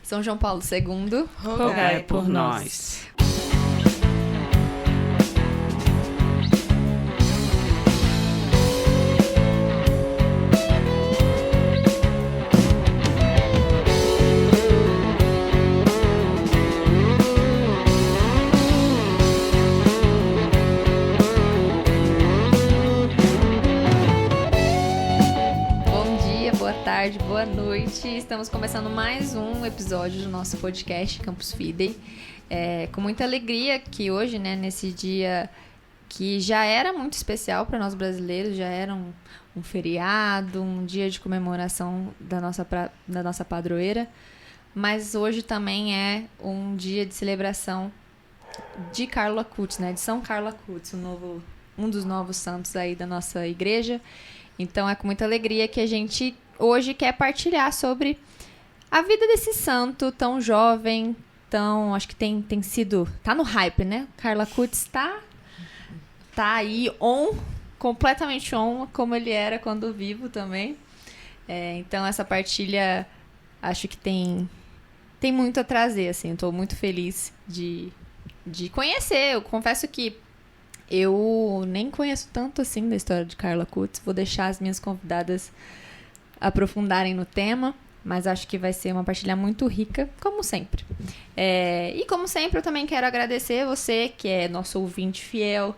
São João Paulo II, rogai por nós. Tarde, boa noite. Estamos começando mais um episódio do nosso podcast Campus Fidei. Com muita alegria que hoje, né, nesse dia que já era muito especial para nós brasileiros, já era um feriado, um dia de comemoração da nossa padroeira, mas hoje também é um dia de celebração de Carlo Acutis, né, de São Carlo Acutis, um dos novos santos aí da nossa igreja. Então é com muita alegria que a gente hoje quer partilhar sobre a vida desse santo tão jovem, acho que tem sido, tá no hype, né? Carlo Acutis tá aí completamente como ele era quando vivo também. Então essa partilha acho que tem muito a trazer, assim, eu tô muito feliz de conhecer. Eu confesso que eu nem conheço tanto assim da história de Carlo Acutis, vou deixar as minhas convidadas aprofundarem no tema, mas acho que vai ser uma partilha muito rica, como sempre. E como sempre, eu também quero agradecer você, que é nosso ouvinte fiel,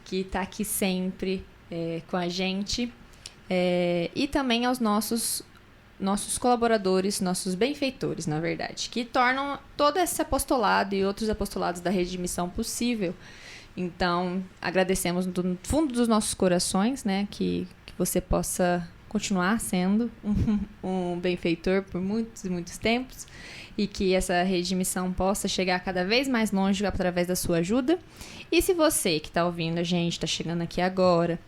que está aqui sempre com a gente, e também aos nossos colaboradores, nossos benfeitores, na verdade, que tornam todo esse apostolado e outros apostolados da Rede de Missão possível. Então, agradecemos do fundo dos nossos corações, né, que você possa continuar sendo um benfeitor por muitos e muitos tempos e que essa rede de missão possa chegar cada vez mais longe através da sua ajuda. E se você que está ouvindo a gente, está chegando aqui agora,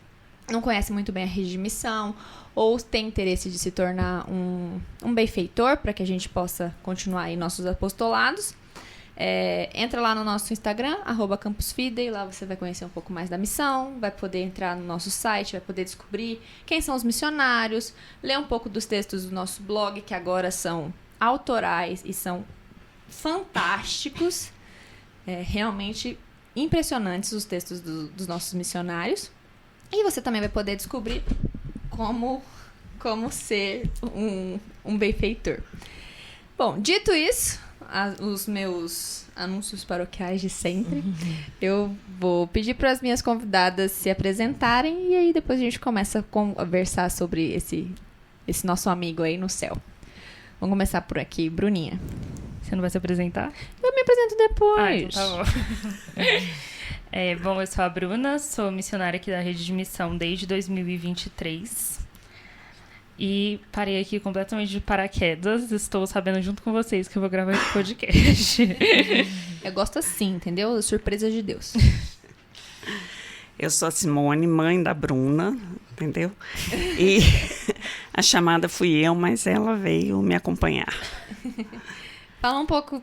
não conhece muito bem a rede de missão ou tem interesse de se tornar um benfeitor para que a gente possa continuar aí nossos apostolados, entra lá no nosso Instagram, @campusfidei, lá você vai conhecer um pouco mais da missão, vai poder entrar no nosso site, vai poder descobrir quem são os missionários, ler um pouco dos textos do nosso blog, que agora são autorais e são fantásticos, realmente impressionantes os textos dos nossos missionários. E você também vai poder descobrir como ser um benfeitor. Bom, dito isso, os meus anúncios paroquiais de sempre, eu vou pedir para as minhas convidadas se apresentarem e aí depois a gente começa a conversar sobre esse nosso amigo aí no céu. Vamos começar por aqui, Bruninha. Você não vai se apresentar? Eu me apresento depois. Então tá bom. Bom, eu sou a Bruna, sou missionária aqui da Rede de Missão desde 2023. E parei aqui completamente de paraquedas. Estou sabendo junto com vocês que eu vou gravar esse podcast. Eu gosto assim, entendeu? Surpresa de Deus. Eu sou a Simone, mãe da Bruna, entendeu? E a chamada fui eu, mas ela veio me acompanhar. Fala um pouco.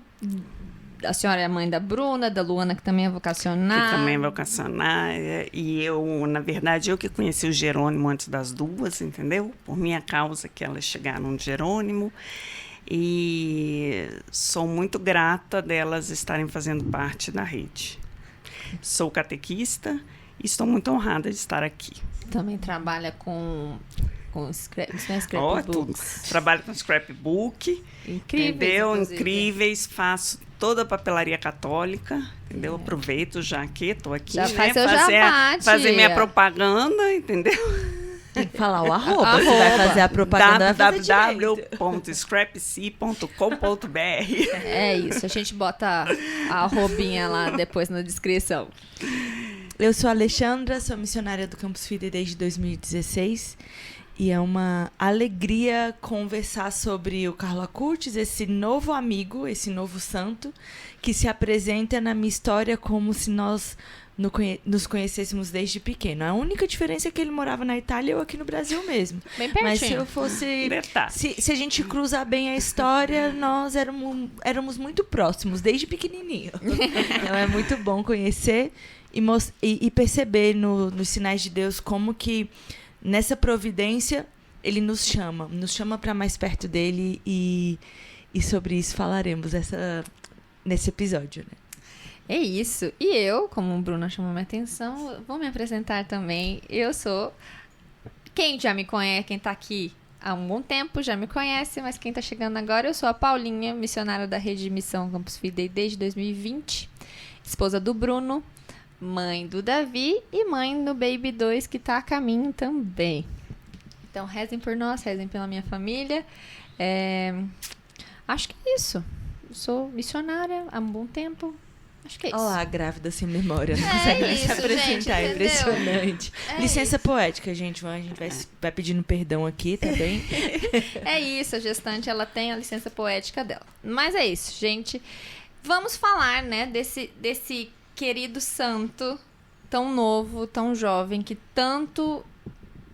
A senhora é a mãe da Bruna, da Luana, que também é vocacionária. Que também é vocacionária. E eu, na verdade, eu que conheci o Jerônimo antes das duas, entendeu? Por minha causa que elas chegaram no Jerônimo. E sou muito grata delas estarem fazendo parte da rede. Sou catequista e estou muito honrada de estar aqui. Também trabalha com scrapbooks. Trabalho com scrapbook. Incríveis, entendeu? Inclusive. Incríveis. Faço toda a papelaria católica, entendeu? Aproveito já que estou aqui, já né? faz seu jabá, fazer minha propaganda, entendeu? Tem que falar o arroba. Você vai fazer a propaganda. www.scrapc.com.br. É isso, a gente bota a arrobinha lá depois na descrição. Eu sou a Alexandra, sou missionária do Campus Fidei desde 2016. E é uma alegria conversar sobre o Carlo Acutis, esse novo amigo, esse novo santo, que se apresenta na minha história como se nós nos conhecêssemos desde pequeno. A única diferença é que ele morava na Itália e eu aqui no Brasil mesmo. Bem pertinho. Mas se eu fosse... Se a gente cruzar bem a história, nós éramos muito próximos, desde pequenininho. Então é muito bom conhecer e perceber nos sinais de Deus como que nessa providência ele nos chama para mais perto dele e e sobre isso falaremos nesse episódio, né? É isso. E eu, como o Bruna chamou minha atenção, vou me apresentar também. Eu sou... Quem já me conhece, quem tá aqui há um bom tempo já me conhece, mas quem tá chegando agora, eu sou a Paulinha, missionária da Rede de Missão Campus Fidei desde 2020, esposa do Bruno, mãe do Davi e mãe do Baby 2, que tá a caminho também. Então, rezem por nós, rezem pela minha família. Acho que é isso. Eu sou missionária há um bom tempo. Acho que é isso. Olha lá, grávida sem memória, não consegue nem se apresentar, gente, impressionante. Licença poética, gente, a gente vai pedindo perdão aqui, tá bem? É isso, a gestante, ela tem a licença poética dela. Mas é isso, gente. Vamos falar, né, desse querido santo, tão novo, tão jovem, que tanto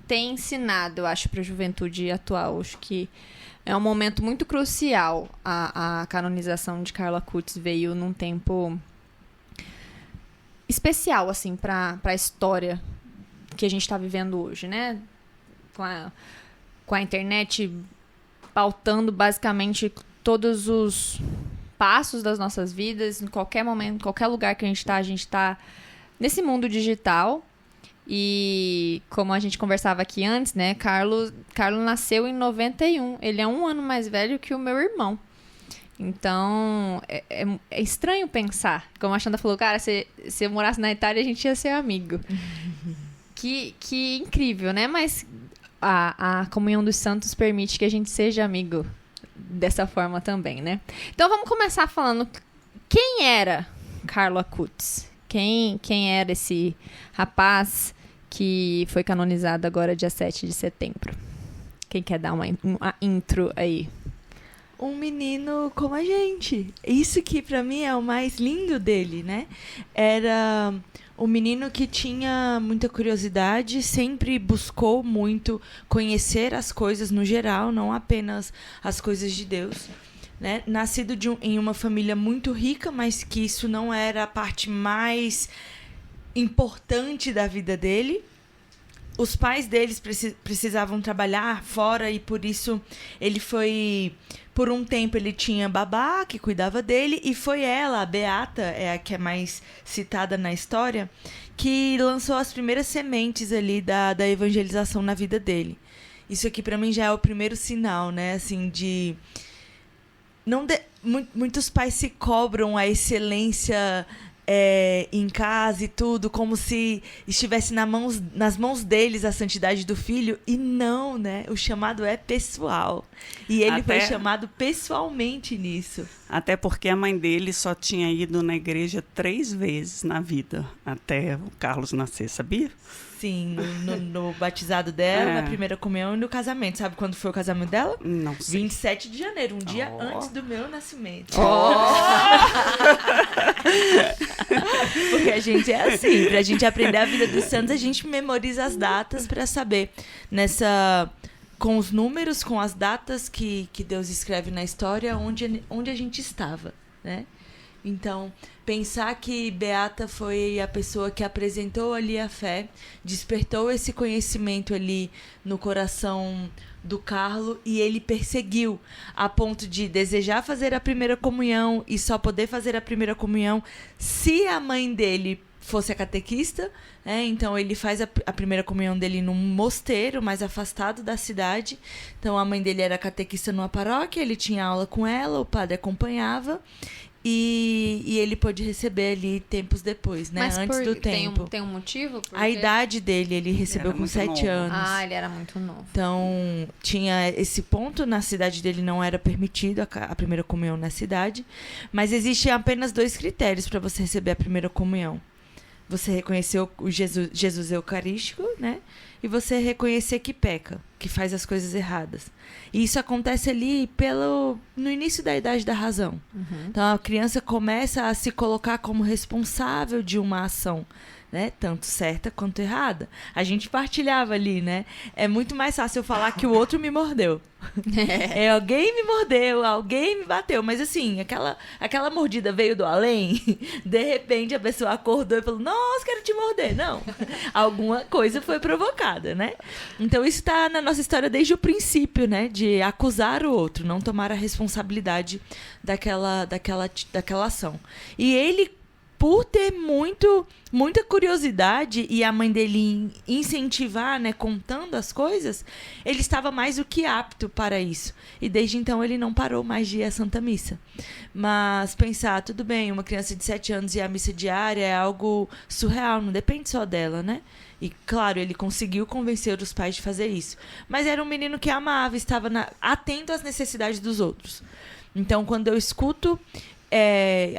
tem ensinado, eu acho, para a juventude atual. Acho que é um momento muito crucial. A canonização de Carla Coots veio num tempo especial, assim, para a história que a gente está vivendo hoje, né? Com a internet pautando basicamente todos os passos das nossas vidas, em qualquer momento, em qualquer lugar que a gente está nesse mundo digital. E como a gente conversava aqui antes, né? Carlos nasceu em 91. Ele é 1 ano mais velho que o meu irmão. Então, é estranho pensar. Como a Xanda falou, cara, se eu morasse na Itália, a gente ia ser amigo. Que incrível, né? Mas a comunhão dos santos permite que a gente seja amigo dessa forma também, né? Então, vamos começar falando quem era Carla Coots. Quem era esse rapaz que foi canonizado agora dia 7 de setembro? Quem quer dar uma intro aí? Um menino como a gente. Isso que pra mim é o mais lindo dele, né? Era um menino que tinha muita curiosidade, sempre buscou muito conhecer as coisas no geral, não apenas as coisas de Deus. Né? Nascido em uma família muito rica, mas que isso não era a parte mais importante da vida dele. Os pais deles precisavam trabalhar fora e por isso ele foi... Por um tempo ele tinha babá que cuidava dele e foi ela, a Beata, é a que é mais citada na história, que lançou as primeiras sementes ali da evangelização na vida dele. Isso aqui pra mim já é o primeiro sinal, né? Assim, de... Muitos pais se cobram a excelência em casa e tudo, como se estivesse nas mãos deles a santidade do filho, e não, né? O chamado é pessoal. E ele foi chamado pessoalmente nisso. Até porque a mãe dele só tinha ido na igreja 3 vezes na vida, até o Carlos nascer, sabia? Sim, no batizado dela, na primeira comunhão e no casamento. Sabe quando foi o casamento dela? Não sei. 27 de janeiro, um dia antes do meu nascimento. Porque a gente é assim, pra gente aprender a vida dos santos, a gente memoriza as datas pra saber. Com os números, com as datas que Deus escreve na história, onde a gente estava, né? Então, pensar que Beata foi a pessoa que apresentou ali a fé, despertou esse conhecimento ali no coração do Carlo e ele perseguiu a ponto de desejar fazer a primeira comunhão e só poder fazer a primeira comunhão se a mãe dele fosse a catequista, né? Então ele faz a primeira comunhão dele num mosteiro mais afastado da cidade. Então a mãe dele era catequista numa paróquia, ele tinha aula com ela, o padre acompanhava. E ele pôde receber ali tempos depois, né? Mas antes do tempo. Tem um motivo? A idade dele, ele recebeu com 7 anos. Ah, ele era muito novo. Então, tinha esse ponto, na cidade dele não era permitido a primeira comunhão na cidade. Mas existem apenas 2 critérios para você receber a primeira comunhão. Você reconhecer o Jesus eucarístico, né? E você reconhecer que peca, que faz as coisas erradas. E isso acontece ali no início da idade da razão. Uhum. Então, a criança começa a se colocar como responsável de uma ação, né? Tanto certa quanto errada. A gente partilhava ali, né? É muito mais fácil eu falar que o outro me mordeu. Alguém me mordeu, alguém me bateu. Mas assim, aquela mordida veio do além. De repente a pessoa acordou e falou: nossa, quero te morder. Não, alguma coisa foi provocada, né? Então isso está na nossa história desde o princípio, né? De acusar o outro, não tomar a responsabilidade daquela ação. E ele, por ter muita curiosidade e a mãe dele incentivar, né, contando as coisas, ele estava mais do que apto para isso. E desde então ele não parou mais de ir à Santa Missa. Mas pensar, tudo bem, uma criança de 7 anos ir à missa diária é algo surreal, não depende só dela, né? E, claro, ele conseguiu convencer os pais de fazer isso. Mas era um menino que amava, estava atento às necessidades dos outros. Então, quando eu escuto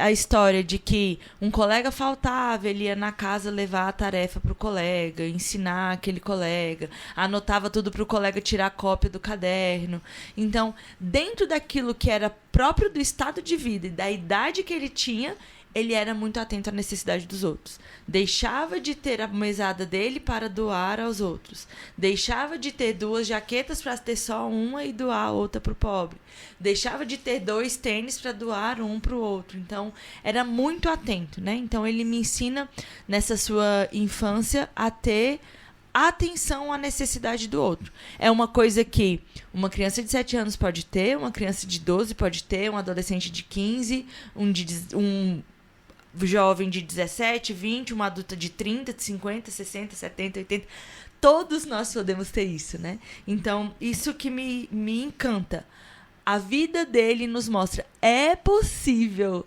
a história de que um colega faltava, ele ia na casa levar a tarefa para o colega, ensinar aquele colega, anotava tudo para o colega tirar cópia do caderno. Então, dentro daquilo que era próprio do estado de vida e da idade que ele tinha, ele era muito atento à necessidade dos outros. Deixava de ter a mesada dele para doar aos outros. Deixava de ter 2 jaquetas para ter só uma e doar a outra para o pobre. Deixava de ter 2 tênis para doar um para o outro. Então, era muito atento, né? Então, ele me ensina, nessa sua infância, a ter atenção à necessidade do outro. É uma coisa que uma criança de 7 anos pode ter, uma criança de 12 pode ter, um adolescente de 15, um jovem de 17, 20, uma adulta de 30, de 50, 60, 70, 80. Todos nós podemos ter isso, né? Então, isso que me encanta. A vida dele nos mostra, é possível,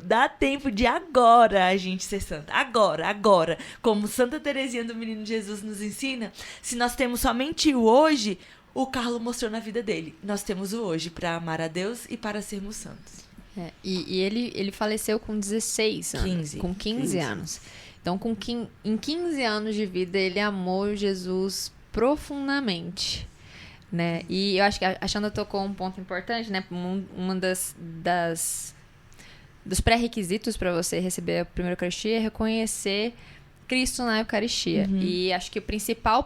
dá tempo de agora a gente ser santa, agora, como Santa Teresinha do Menino Jesus nos ensina, se nós temos somente o hoje, o Carlo mostrou na vida dele, nós temos o hoje para amar a Deus e para sermos santos. E ele faleceu com 16 anos, com 15 anos. Então, em 15 anos de vida, ele amou Jesus profundamente. Né? E eu acho que a Xanda tocou um ponto importante, né? Uma dos pré-requisitos para você receber a primeira Eucaristia é reconhecer Cristo na Eucaristia. E acho que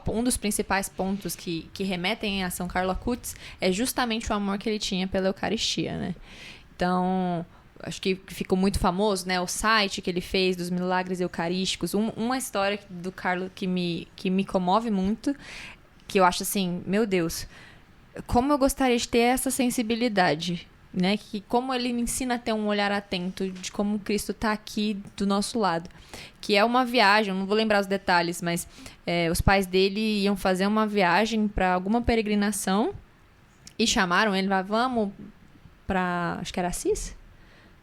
um dos principais pontos que remetem a São Carlo Acutis é justamente o amor que ele tinha pela Eucaristia, né? Então, acho que ficou muito famoso, né? O site que ele fez dos milagres eucarísticos. Uma história do Carlo que me comove muito, que eu acho assim, meu Deus, como eu gostaria de ter essa sensibilidade, né? Que como ele me ensina a ter um olhar atento de como Cristo está aqui do nosso lado. Que é uma viagem, não vou lembrar os detalhes, mas os pais dele iam fazer uma viagem para alguma peregrinação e chamaram ele, vamos para, acho que era Assis?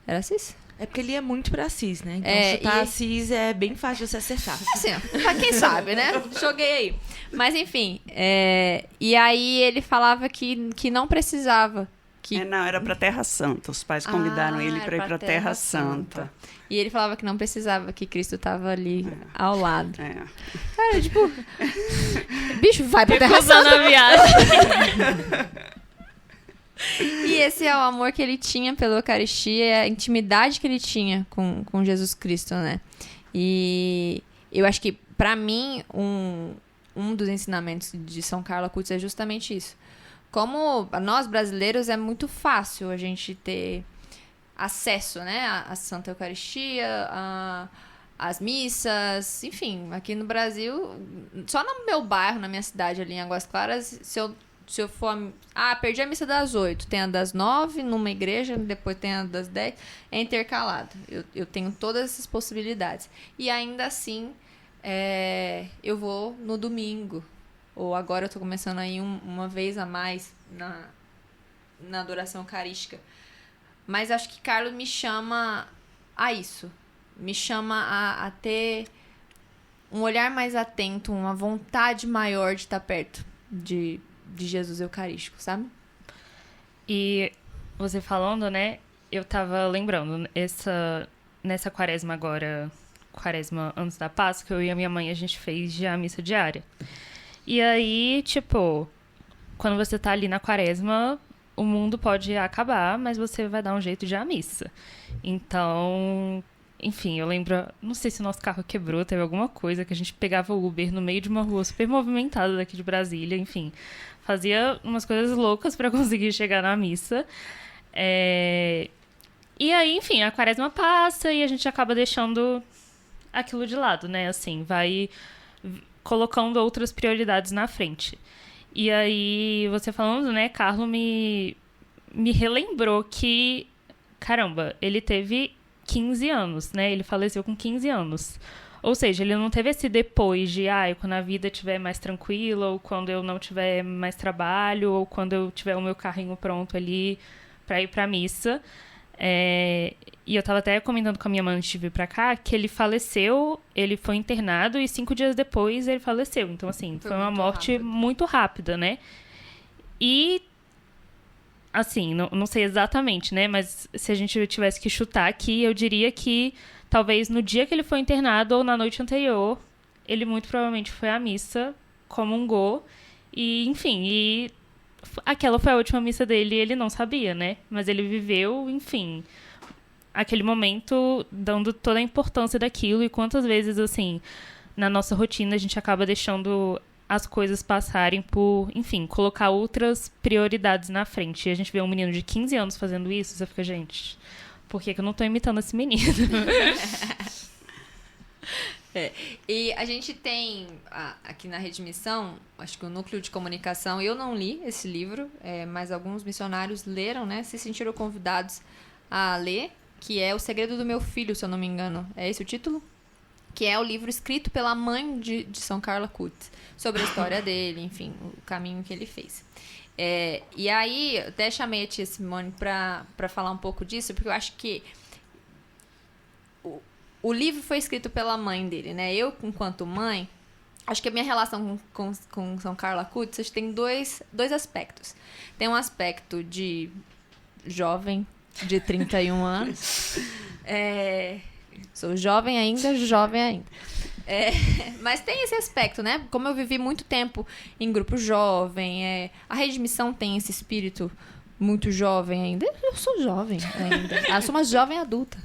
Era Assis? É porque ele ia muito pra Assis, né? Então, chutar Assis é bem fácil de você acertar. Assim, pra quem sabe, né? Joguei aí. Mas, enfim. E aí ele falava que não precisava. Não, era pra Terra Santa. Os pais convidaram ele pra ir pra Terra Santa. E ele falava que não precisava, que Cristo tava ali ao lado. Cara, tipo... bicho, vai pra Terra Santa. A viagem. E esse é o amor que ele tinha pela Eucaristia, a intimidade que ele tinha com Jesus Cristo, né? E eu acho que, pra mim, um dos ensinamentos de São Carlo Acutis é justamente isso. Como nós, brasileiros, é muito fácil a gente ter acesso, né? À Santa Eucaristia, às missas, enfim. Aqui no Brasil, só no meu bairro, na minha cidade, ali em Águas Claras, se eu for... perdi a missa das 8. Tem a das 9 numa igreja, depois tem a das 10. É intercalado. Eu tenho todas essas possibilidades. E ainda assim, eu vou no domingo. Ou agora eu tô começando aí uma vez a mais na adoração eucarística. Mas acho que Carlos me chama a isso. Me chama a ter um olhar mais atento, uma vontade maior de estar perto de Jesus Eucarístico, sabe? E você falando, né? Eu tava lembrando, nessa quaresma agora, quaresma antes da Páscoa, eu e a minha mãe, a gente fez já a missa diária. E aí, tipo, quando você tá ali na quaresma, o mundo pode acabar, mas você vai dar um jeito de ir à missa. Então, enfim, eu lembro, não sei se o nosso carro quebrou, teve alguma coisa que a gente pegava o Uber no meio de uma rua super movimentada daqui de Brasília, enfim. Fazia umas coisas loucas pra conseguir chegar na missa. E aí, enfim, a quaresma passa e a gente acaba deixando aquilo de lado, né? Assim, colocando outras prioridades na frente. E aí, você falando, né, Carlo me relembrou que, caramba, ele teve 15 anos, né? Ele faleceu com 15 anos. Ou seja, ele não teve esse depois de, quando a vida estiver mais tranquila, ou quando eu não tiver mais trabalho, ou quando eu tiver o meu carrinho pronto ali para ir para missa. E eu tava até comentando com a minha mãe antes de vir pra cá, que ele faleceu, ele foi internado e 5 dias depois ele faleceu. Então, assim, foi uma morte muito rápida, né? E, assim, não sei exatamente, né? Mas se a gente tivesse que chutar aqui, eu diria que talvez no dia que ele foi internado ou na noite anterior, ele muito provavelmente foi à missa, comungou e, enfim, aquela foi a última missa dele e ele não sabia, né? Mas ele viveu, enfim, aquele momento dando toda a importância daquilo. E quantas vezes, assim, na nossa rotina a gente acaba deixando as coisas passarem por, enfim, colocar outras prioridades na frente. E a gente vê um menino de 15 anos fazendo isso, você fica, gente, por que eu não tô imitando esse menino? E a gente tem aqui na Rede Missão, acho que o Núcleo de Comunicação, eu não li esse livro, mas alguns missionários leram, né? Se sentiram convidados a ler, que é O Segredo do Meu Filho, se eu não me engano. É esse o título? Que é o livro escrito pela mãe de São Carlo Acutis, sobre a história dele, enfim, o caminho que ele fez. E aí, eu até chamei a tia Simone para falar um pouco disso, porque eu acho que o livro foi escrito pela mãe dele, né? Eu, enquanto mãe, acho que a minha relação com São Carlo Acutis tem dois aspectos. Tem um aspecto de jovem, de 31 anos. Sou jovem ainda. Mas tem esse aspecto, né? Como eu vivi muito tempo em grupo jovem, a Rede Missão tem esse espírito muito jovem ainda. Eu sou jovem ainda. Eu sou uma jovem adulta.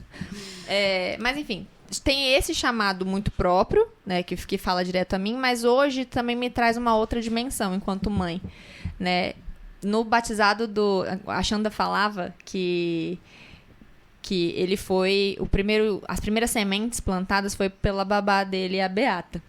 Mas, enfim, tem esse chamado muito próprio, né, que fala direto a mim, mas hoje também me traz uma outra dimensão enquanto mãe, né? No batizado a Xanda falava que ele foi as primeiras sementes plantadas foi pela babá dele, a Beata.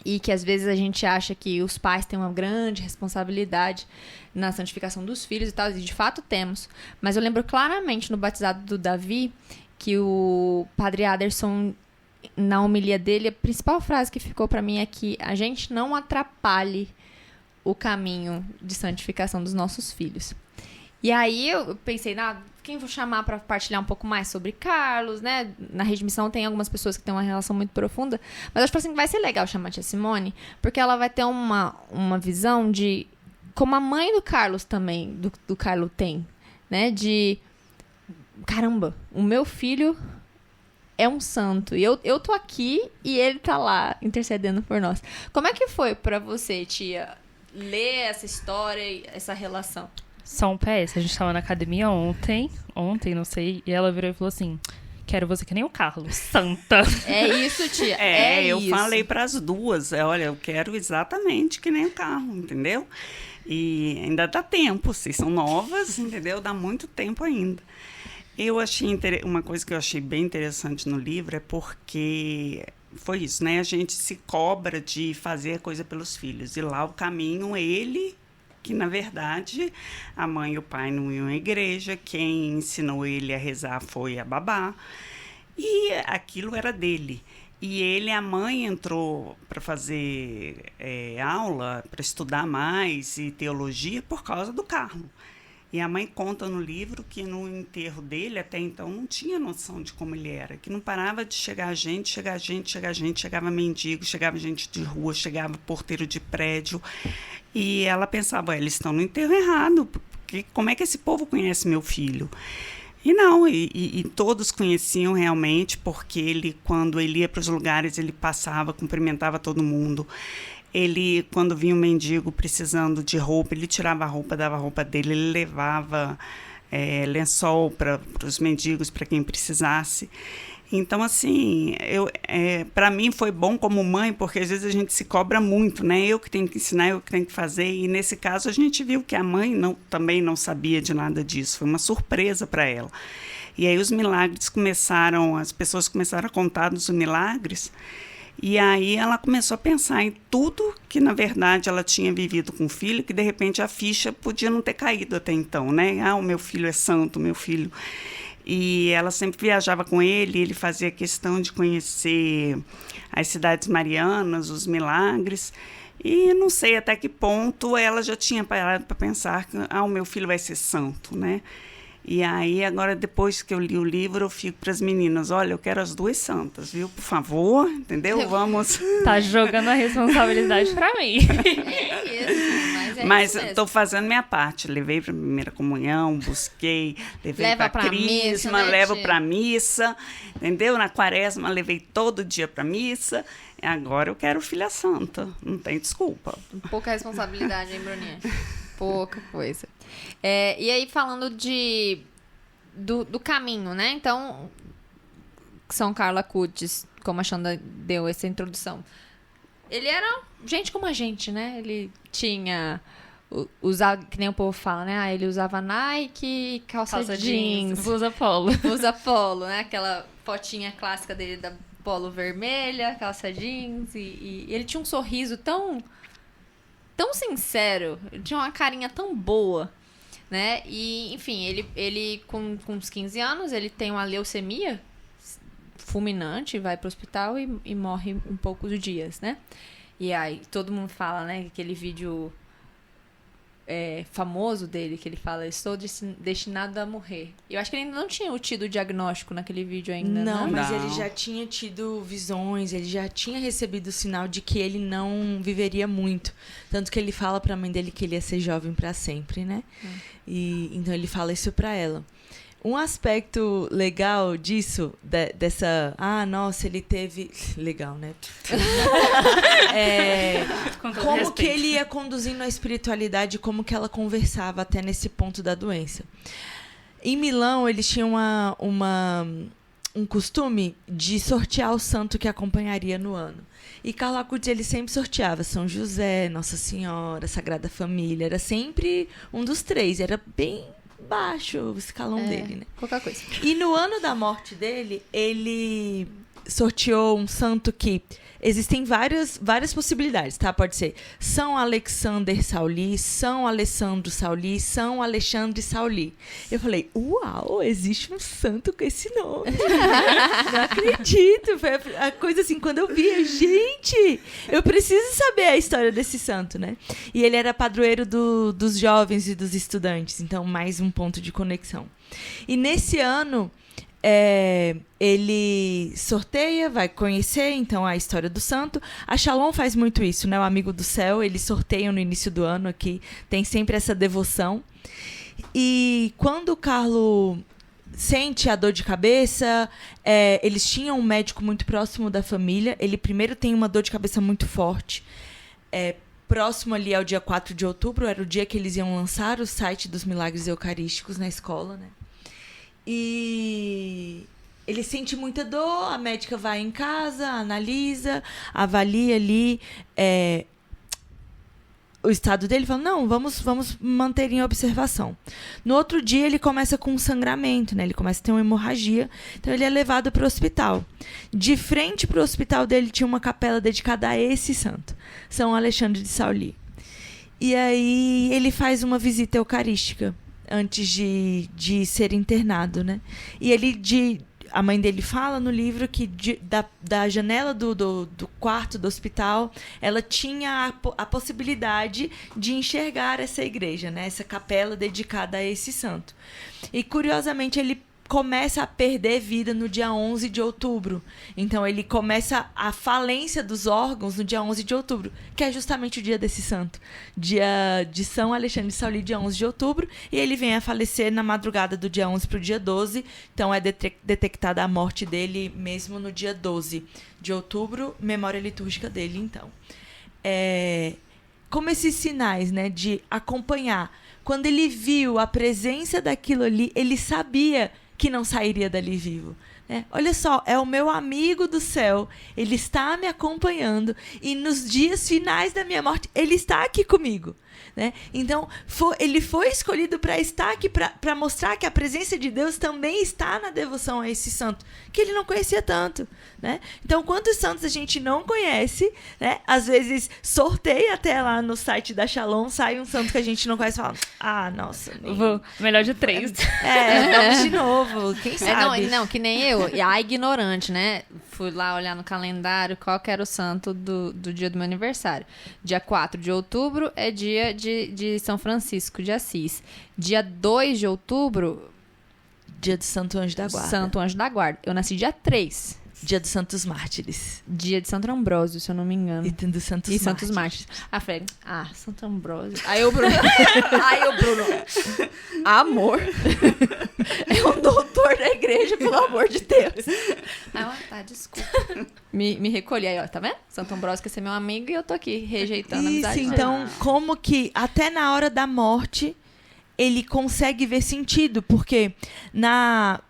E que às vezes a gente acha que os pais têm uma grande responsabilidade na santificação dos filhos e tal, e de fato temos. Mas eu lembro claramente no batizado do Davi que o padre Aderson, na homilia dele, a principal frase que ficou para mim é que a gente não atrapalhe o caminho de santificação dos nossos filhos. E aí eu pensei, quem vou chamar para partilhar um pouco mais sobre Carlos, né? Na Rede Missão tem algumas pessoas que têm uma relação muito profunda, mas eu acho assim, que vai ser legal chamar a tia Simone, porque ela vai ter uma visão de como a mãe do Carlos também, do Carlos tem, né? De, caramba, o meu filho é um santo, e eu tô aqui e ele tá lá intercedendo por nós. Como é que foi para você, tia, ler essa história e essa relação? Só um PS, a gente tava na academia ontem, não sei, e ela virou e falou assim, quero você que nem o Carlos, santa. É isso, tia, eu isso. Falei para as duas, olha, eu quero exatamente que nem o Carlos, entendeu? E ainda dá tempo, vocês são novas, entendeu? Dá muito tempo ainda. Eu achei uma coisa que eu achei bem interessante no livro é porque foi isso, né? A gente se cobra de fazer a coisa pelos filhos, e lá o caminho, que na verdade a mãe e o pai não iam à igreja, quem ensinou ele a rezar foi a babá, e aquilo era dele. E a mãe entrou para fazer aula, para estudar mais e teologia por causa do Carlos. E a mãe conta no livro que no enterro dele, até então, não tinha noção de como ele era, que não parava de chegar gente, chegava mendigo, chegava gente de rua, chegava porteiro de prédio. E ela pensava, eles estão no enterro errado, porque como é que esse povo conhece meu filho? E não, e todos conheciam realmente, porque ele, quando ele ia para os lugares, ele passava, cumprimentava todo mundo. Ele, quando vinha um mendigo precisando de roupa, ele tirava a roupa, dava a roupa dele, ele levava lençol para os mendigos, para quem precisasse. Então, assim, para mim foi bom como mãe, porque às vezes a gente se cobra muito, né? Eu que tenho que ensinar, eu que tenho que fazer. E nesse caso a gente viu que a mãe também não sabia de nada disso. Foi uma surpresa para ela. E aí os milagres as pessoas começaram a contar dos milagres. E aí ela começou a pensar em tudo que, na verdade, ela tinha vivido com o filho, que, de repente, a ficha podia não ter caído até então, né? O meu filho é santo, meu filho... E ela sempre viajava com ele fazia questão de conhecer as cidades marianas, os milagres. E não sei até que ponto ela já tinha parado para pensar que o meu filho vai ser santo, né? E aí, agora, depois que eu li o livro, eu fico para as meninas, olha, eu quero as duas santas, viu? Por favor, entendeu? Vamos... Tá jogando a responsabilidade para mim. Mas estou fazendo minha parte. Levei para a primeira comunhão, busquei, levei para a crisma, né, levo para a missa, entendeu? Na quaresma, levei todo dia para a missa. Agora eu quero filha santa, não tem desculpa. Pouca responsabilidade, hein, Bruninha? Pouca coisa. E aí, falando do caminho, né? Então, São Carlo Acutis, como a Xanda deu essa introdução, ele era gente como a gente, né? Ele tinha... usava, que nem o povo fala, né? Ele usava Nike, calça jeans, blusa polo. Blusa polo, né? Aquela fotinha clássica dele da polo vermelha, calça jeans. E ele tinha um sorriso tão sincero, tinha uma carinha tão boa, né? E, enfim, ele com uns 15 anos, ele tem uma leucemia fulminante, vai pro hospital e morre em poucos dias, né? E aí todo mundo fala, né, aquele vídeo famoso dele, que ele fala, estou destinado a morrer. Eu acho que ele ainda não tinha tido o diagnóstico naquele vídeo ainda, não, né? mas ele já tinha tido visões, ele já tinha recebido o sinal de que ele não viveria muito. Tanto que ele fala pra mãe dele que ele ia ser jovem pra sempre, né? E então ele fala isso pra ela. Um aspecto legal disso, dessa... nossa, ele teve... Legal, né? Como que ele ia conduzindo a espiritualidade, como que ela conversava até nesse ponto da doença. Em Milão, eles tinham um costume de sortear o santo que acompanharia no ano. E Carlo Acutis, ele sempre sorteava São José, Nossa Senhora, Sagrada Família. Era sempre um dos três. Era bem... baixo o escalão dele, né? Pouca coisa. E no ano da morte dele, ele sorteou um santo que existem várias possibilidades, tá? Pode ser São Alexander Sauli, São Alessandro Sauli, São Alexandre Sauli. Eu falei, uau, existe um santo com esse nome. Não acredito. Foi a coisa assim, quando eu vi, gente, eu preciso saber a história desse santo, né? E ele era padroeiro dos jovens e dos estudantes, então mais um ponto de conexão. E nesse ano... ele sorteia, vai conhecer então a história do santo. A Shalom faz muito isso, né? O Amigo do Céu, eles sorteiam no início do ano aqui, tem sempre essa devoção. E quando o Carlo sente a dor de cabeça, eles tinham um médico muito próximo da família. Ele primeiro tem uma dor de cabeça muito forte, próximo ali ao dia 4 de outubro, era o dia que eles iam lançar o site dos Milagres Eucarísticos na escola, né? E ele sente muita dor, a médica vai em casa, analisa, avalia ali o estado dele, fala, não, vamos manter em observação. No outro dia ele começa com um sangramento, né? Ele começa a ter uma hemorragia, então ele é levado para o hospital. De frente para o hospital dele tinha uma capela dedicada a esse santo, São Alexandre de Sauli. E aí ele faz uma visita eucarística antes de ser internado, né? E a mãe dele fala no livro que da janela do quarto do hospital, ela tinha a possibilidade de enxergar essa igreja, né? Essa capela dedicada a esse santo. E, curiosamente, ele começa a perder vida no dia 11 de outubro. Então, ele começa a falência dos órgãos no dia 11 de outubro, que é justamente o dia desse santo. Dia de São Alexandre de Sauli, dia 11 de outubro, e ele vem a falecer na madrugada do dia 11 para o dia 12. Então, é detectada a morte dele mesmo no dia 12 de outubro, memória litúrgica dele, então. Como esses sinais, né, de acompanhar. Quando ele viu a presença daquilo ali, ele sabia que não sairia dali vivo. Olha só, é o meu amigo do céu, ele está me acompanhando e nos dias finais da minha morte, ele está aqui comigo. né? Então, ele foi escolhido para estar aqui, para mostrar que a presença de Deus também está na devoção a esse santo, que ele não conhecia tanto, né? Então, quantos santos a gente não conhece, né? Às vezes, sorteia até lá no site da Shalom, sai um santo que a gente não conhece e fala, nossa. Melhor de 3. Vamos de novo, quem sabe? Não, que nem eu, a ignorante, né? Fui lá olhar no calendário qual que era o santo do dia do meu aniversário. Dia 4 de outubro é dia de São Francisco de Assis. Dia 2 de outubro... Dia do Santo Anjo da Guarda. Santo Anjo da Guarda. Eu nasci dia 3. Dia dos Santos Mártires. Dia de Santo Ambrósio, se eu não me engano. E tem dos Santos Mártires. Santos Mártires. Aí eu falei, Santo Ambrósio. Aí o Bruno... Amor. É um doutor da igreja, pelo amor de Deus. Tá, desculpa. Me recolhi aí, ó, tá vendo? Santo Ambrósio quer ser meu amigo e eu tô aqui rejeitando a amizade. Então, como que até na hora da morte... ele consegue ver sentido, porque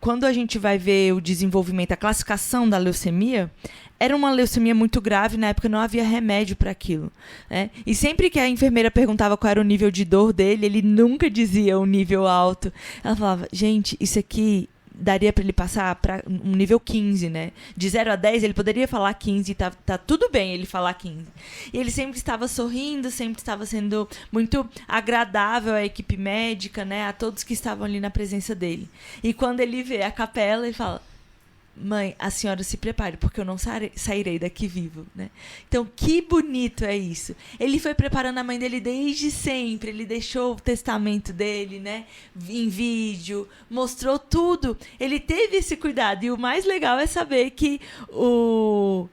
quando a gente vai ver o desenvolvimento, a classificação da leucemia, era uma leucemia muito grave, na época não havia remédio para aquilo, né? E sempre que a enfermeira perguntava qual era o nível de dor dele, ele nunca dizia o nível alto. Ela falava, gente, isso aqui... daria para ele passar para um nível 15, né? De 0 a 10, ele poderia falar 15, tá tudo bem ele falar 15. E ele sempre estava sorrindo, sempre estava sendo muito agradável à equipe médica, né? A todos que estavam ali na presença dele. E quando ele vê a capela, ele fala... Mãe, a senhora se prepare, porque eu não sairei daqui vivo, né? Então, que bonito é isso. Ele foi preparando a mãe dele desde sempre. Ele deixou o testamento dele, né? Em vídeo, mostrou tudo. Ele teve esse cuidado. E o mais legal é saber que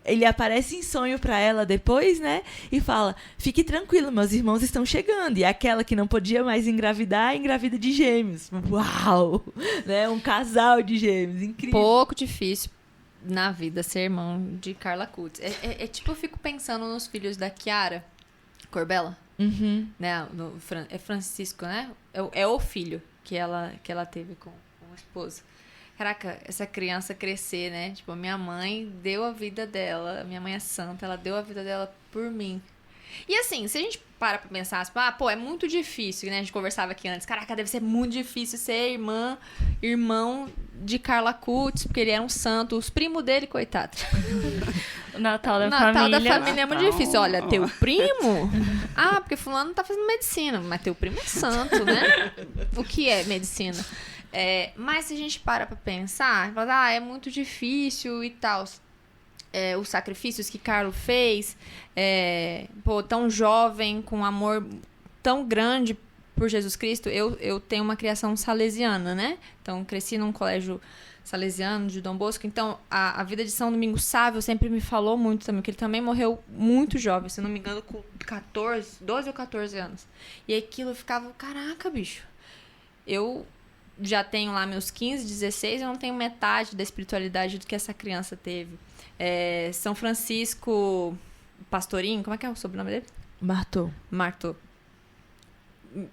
ele aparece em sonho para ela depois, né? E fala, fique tranquilo, meus irmãos estão chegando. E aquela que não podia mais engravidar, engravida de gêmeos. Uau! Né? Um casal de gêmeos, incrível. Pouco difícil na vida ser irmão de Carla Kutz. É tipo, eu fico pensando nos filhos da Chiara Corbella. Uhum. Né? É Francisco, né? É o filho que ela teve com o esposo. Caraca, essa criança crescer, né? Tipo, a minha mãe deu a vida dela, minha mãe é santa, ela deu a vida dela por mim. E assim, se a gente para pra pensar, tipo, é muito difícil, né? A gente conversava aqui antes, caraca, deve ser muito difícil ser irmão de Carla Kutz, porque ele era um santo, os primos dele, coitado. O Natal da família é muito difícil. Olha, teu primo? Porque fulano tá fazendo medicina, mas teu primo é santo, né? O que é medicina? Mas se a gente para pra pensar, fala, é muito difícil e tal. Os sacrifícios que Carlo fez, tão jovem, com amor tão grande por Jesus Cristo. Eu tenho uma criação salesiana, né? Então, cresci num colégio salesiano de Dom Bosco. Então, a vida de São Domingos Sávio sempre me falou muito também, porque ele também morreu muito jovem, se não me engano, com 12 ou 14 anos. E aquilo eu ficava, caraca, bicho, eu já tenho lá meus 15, 16, eu não tenho metade da espiritualidade do que essa criança teve. São Francisco Pastorinho, como é que é o sobrenome dele? Marto.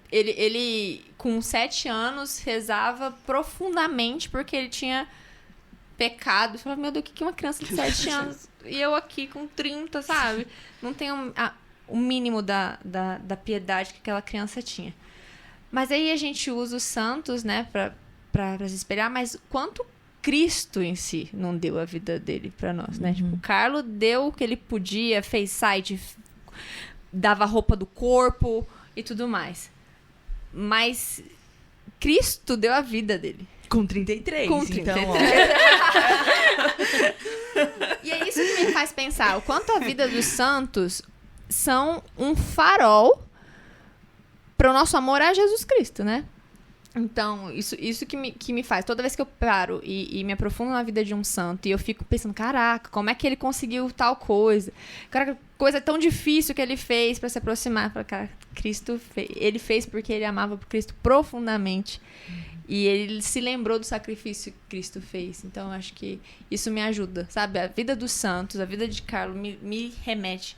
Ele com 7 anos, rezava profundamente porque ele tinha pecado. Eu falava, meu Deus, o que é uma criança de 7 anos? E eu aqui com 30, sabe? Não tenho o mínimo da piedade que aquela criança tinha. Mas aí a gente usa os santos, né, pra se espelhar, mas quanto Cristo em si não deu a vida dele pra nós, né? Tipo, Carlo deu o que ele podia, fez site, dava roupa do corpo e tudo mais. Mas Cristo deu a vida dele. Com 33. Com 33. Então, E é isso que me faz pensar o quanto a vida dos santos são um farol para o nosso amor a Jesus Cristo, né? Então, isso que me faz. Toda vez que eu paro e me aprofundo na vida de um santo e eu fico pensando, caraca, como é que ele conseguiu tal coisa? Caraca, coisa tão difícil que ele fez para se aproximar. Cara, Cristo fez. Ele fez porque ele amava Cristo profundamente. E ele se lembrou do sacrifício que Cristo fez. Então, eu acho que isso me ajuda, sabe? A vida dos santos, a vida de Carlo me remete,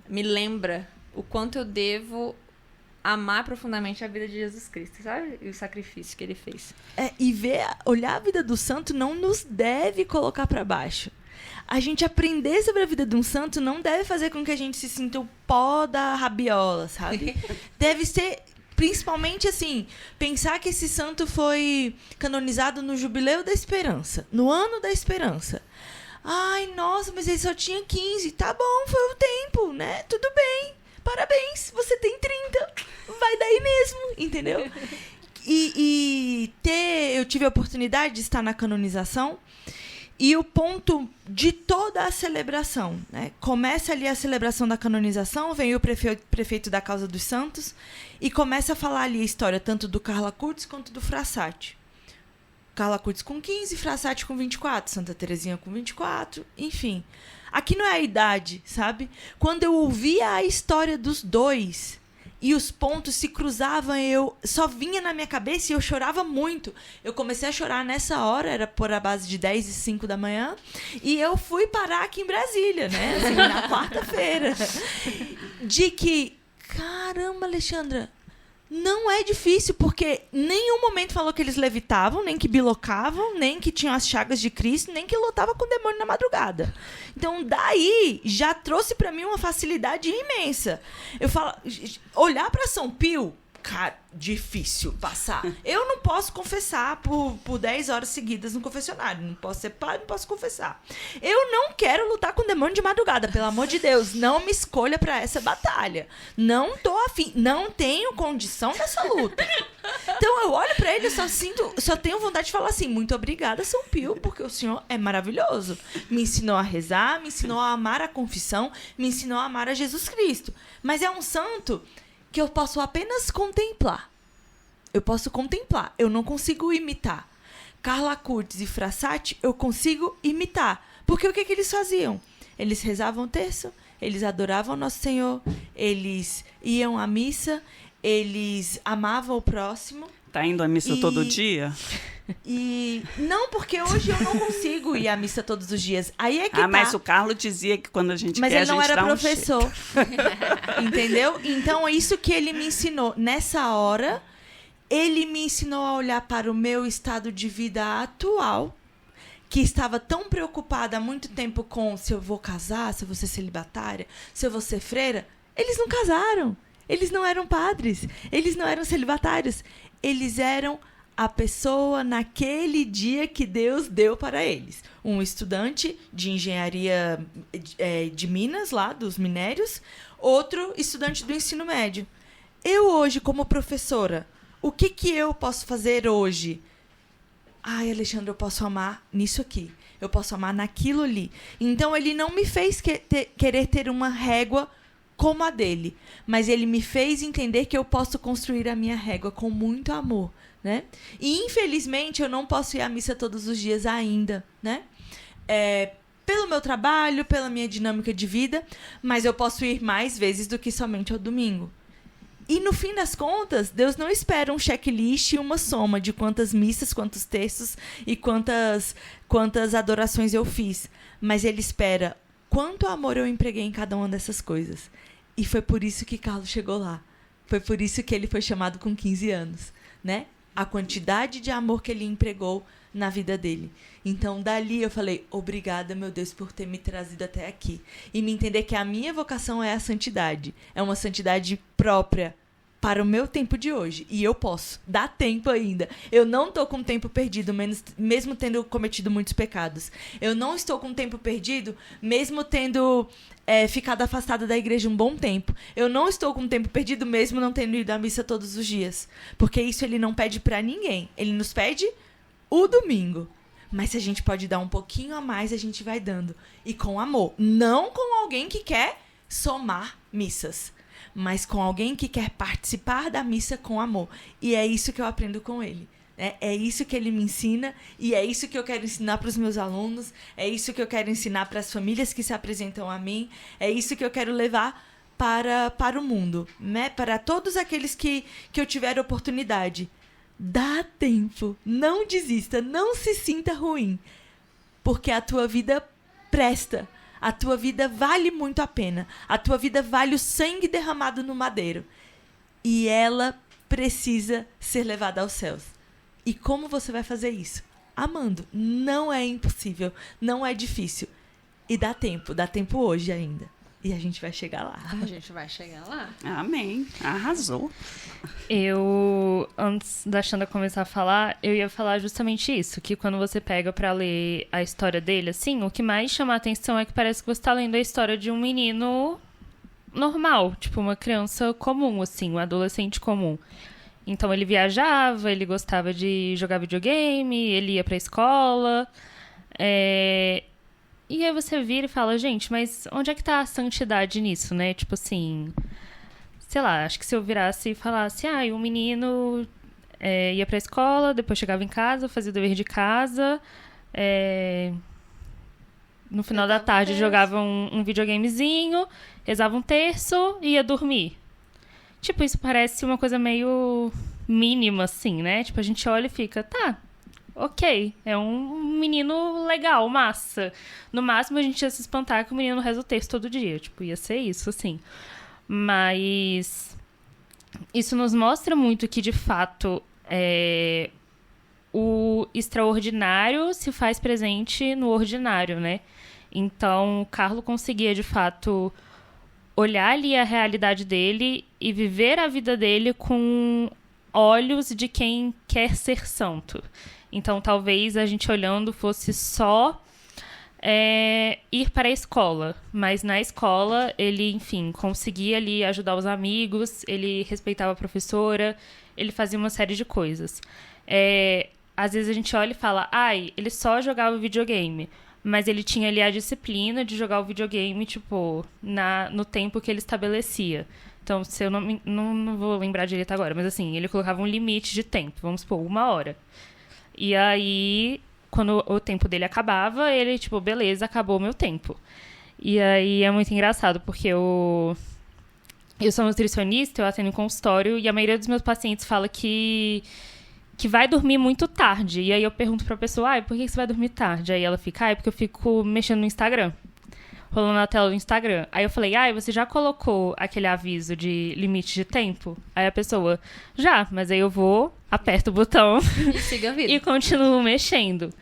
me lembra o quanto eu devo amar profundamente a vida de Jesus Cristo, sabe? E o sacrifício que ele fez. E olhar a vida do santo não nos deve colocar para baixo. A gente aprender sobre a vida de um santo não deve fazer com que a gente se sinta o pó da rabiola, sabe? Deve ser, principalmente assim, pensar que esse santo foi canonizado no Jubileu da Esperança, no Ano da Esperança. Ai, nossa, mas ele só tinha 15. Tá bom, foi o tempo, né? Tudo bem. Parabéns, você tem 30. Vai daí mesmo, entendeu? Eu tive a oportunidade de estar na canonização. E o ponto de toda a celebração, né? Começa ali a celebração da canonização, vem o prefeito da Causa dos Santos e começa a falar ali a história tanto do Carla Kurtz quanto do Frassati. Carla Kurtz com 15, Frassati com 24, Santa Teresinha com 24, enfim. Aqui não é a idade, sabe? Quando eu ouvia a história dos dois e os pontos se cruzavam, eu só vinha na minha cabeça e eu chorava muito. Eu comecei a chorar nessa hora, era por a base de 10 e 5 da manhã, e eu fui parar aqui em Brasília, né? Assim, na quarta-feira. De que, caramba, Alexandra, não é difícil, porque nenhum momento falou que eles levitavam, nem que bilocavam, nem que tinham as chagas de Cristo, nem que lutava com o demônio na madrugada. Então, daí, já trouxe para mim uma facilidade imensa. Eu falo, olhar para São Pio, cara, difícil passar. Eu não posso confessar por 10 horas seguidas no confessionário. Não posso ser padre, não posso confessar. Eu não quero lutar com o demônio de madrugada, pelo amor de Deus. Não me escolha para essa batalha. Não tô afim. Não tenho condição dessa luta. Então eu olho para ele e só tenho vontade de falar assim, muito obrigada, São Pio, porque o senhor é maravilhoso. Me ensinou a rezar, me ensinou a amar a confissão, me ensinou a amar a Jesus Cristo. Mas é um santo que eu posso apenas contemplar. Eu posso contemplar, eu não consigo imitar. Carla Kurtz e Frassati, eu consigo imitar. Porque o que eles faziam? Eles rezavam o terço, eles adoravam Nosso Senhor, eles iam à missa, eles amavam o próximo. Tá indo à missa todo dia? Não, porque hoje eu não consigo ir à missa todos os dias. Aí é que mas o Carlos dizia que quando a gente mas quer, ele não a gente era dá professor. Entendeu? Então, é isso que ele me ensinou. Nessa hora, ele me ensinou a olhar para o meu estado de vida atual, que estava tão preocupada há muito tempo com se eu vou casar, se eu vou ser celibatária, se eu vou ser freira. Eles não casaram. Eles não eram padres. Eles não eram celibatários. Eles eram a pessoa naquele dia que Deus deu para eles. Um estudante de engenharia de Minas, lá dos minérios, outro estudante do ensino médio. Eu hoje, como professora, o que eu posso fazer hoje? Ai, Alexandre, eu posso amar nisso aqui. Eu posso amar naquilo ali. Então, ele não me fez querer ter uma régua como a dele, mas ele me fez entender que eu posso construir a minha régua com muito amor, né? E, infelizmente, eu não posso ir à missa todos os dias ainda, né? Pelo meu trabalho, pela minha dinâmica de vida, mas eu posso ir mais vezes do que somente ao domingo. E, no fim das contas, Deus não espera um checklist e uma soma de quantas missas, quantos textos e quantas adorações eu fiz. Mas Ele espera quanto amor eu empreguei em cada uma dessas coisas. E foi por isso que Carlos chegou lá. Foi por isso que ele foi chamado com 15 anos, né? A quantidade de amor que ele empregou na vida dele. Então, dali eu falei, obrigada, meu Deus, por ter me trazido até aqui. E me entender que a minha vocação é a santidade. É uma santidade própria para o meu tempo de hoje. E eu posso. Dá tempo ainda. Eu não estou com tempo perdido, mesmo tendo cometido muitos pecados. Eu não estou com tempo perdido, mesmo tendo ficado afastada da igreja um bom tempo. Eu não estou com tempo perdido, mesmo não tendo ido à missa todos os dias. Porque isso ele não pede para ninguém. Ele nos pede o domingo. Mas se a gente pode dar um pouquinho a mais, a gente vai dando. E com amor. Não com alguém que quer somar missas, mas com alguém que quer participar da missa com amor. E é isso que eu aprendo com ele. É isso que ele me ensina e é isso que eu quero ensinar para os meus alunos, é isso que eu quero ensinar para as famílias que se apresentam a mim, é isso que eu quero levar para o mundo, né? Para todos aqueles que eu tiver oportunidade. Dá tempo, não desista, não se sinta ruim, porque a tua vida presta. A tua vida vale muito a pena. A tua vida vale o sangue derramado no madeiro. E ela precisa ser levada aos céus. E como você vai fazer isso? Amando. Não é impossível. Não é difícil. E dá tempo hoje ainda. E a gente vai chegar lá. A gente vai chegar lá. Amém. Arrasou. Antes da Xanda começar a falar, eu ia falar justamente isso, que quando você pega pra ler a história dele, assim, o que mais chama a atenção é que parece que você tá lendo a história de um menino normal, tipo uma criança comum, assim, um adolescente comum. Então ele viajava, ele gostava de jogar videogame, ele ia pra escola, e aí você vira e fala, gente, mas onde é que tá a santidade nisso, né? Tipo assim, sei lá, acho que se eu virasse e falasse, o menino ia pra escola, depois chegava em casa, fazia o dever de casa, no final da tarde jogava um videogamezinho, rezava um terço e ia dormir. Tipo, isso parece uma coisa meio mínima, assim, né? Tipo, a gente olha e fica, tá, ok, é um menino legal, massa. No máximo, a gente ia se espantar que o menino reza o texto todo dia. Tipo, ia ser isso, assim. Mas isso nos mostra muito que, de fato, o extraordinário se faz presente no ordinário, né? Então, o Carlo conseguia, de fato, olhar ali a realidade dele e viver a vida dele com olhos de quem quer ser santo. Então, talvez a gente olhando fosse só ir para a escola. Mas na escola, ele, enfim, conseguia ali ajudar os amigos, ele respeitava a professora, ele fazia uma série de coisas. Às vezes a gente olha e fala, ele só jogava videogame. Mas ele tinha ali a disciplina de jogar o videogame, tipo, no tempo que ele estabelecia. Então, se eu não vou lembrar direito agora, mas assim, ele colocava um limite de tempo, vamos supor, 1 hora. E aí, quando o tempo dele acabava, ele, tipo, beleza, acabou o meu tempo. E aí é muito engraçado, porque eu sou nutricionista, eu atendo em consultório, e a maioria dos meus pacientes fala que vai dormir muito tarde. E aí eu pergunto pra pessoa, por que você vai dormir tarde? Aí ela fica, é porque eu fico mexendo no Instagram, rolando na tela do Instagram. Aí eu falei, você já colocou aquele aviso de limite de tempo? Aí a pessoa, já, mas aí eu vou, aperto o botão e siga a vida. E continuo mexendo.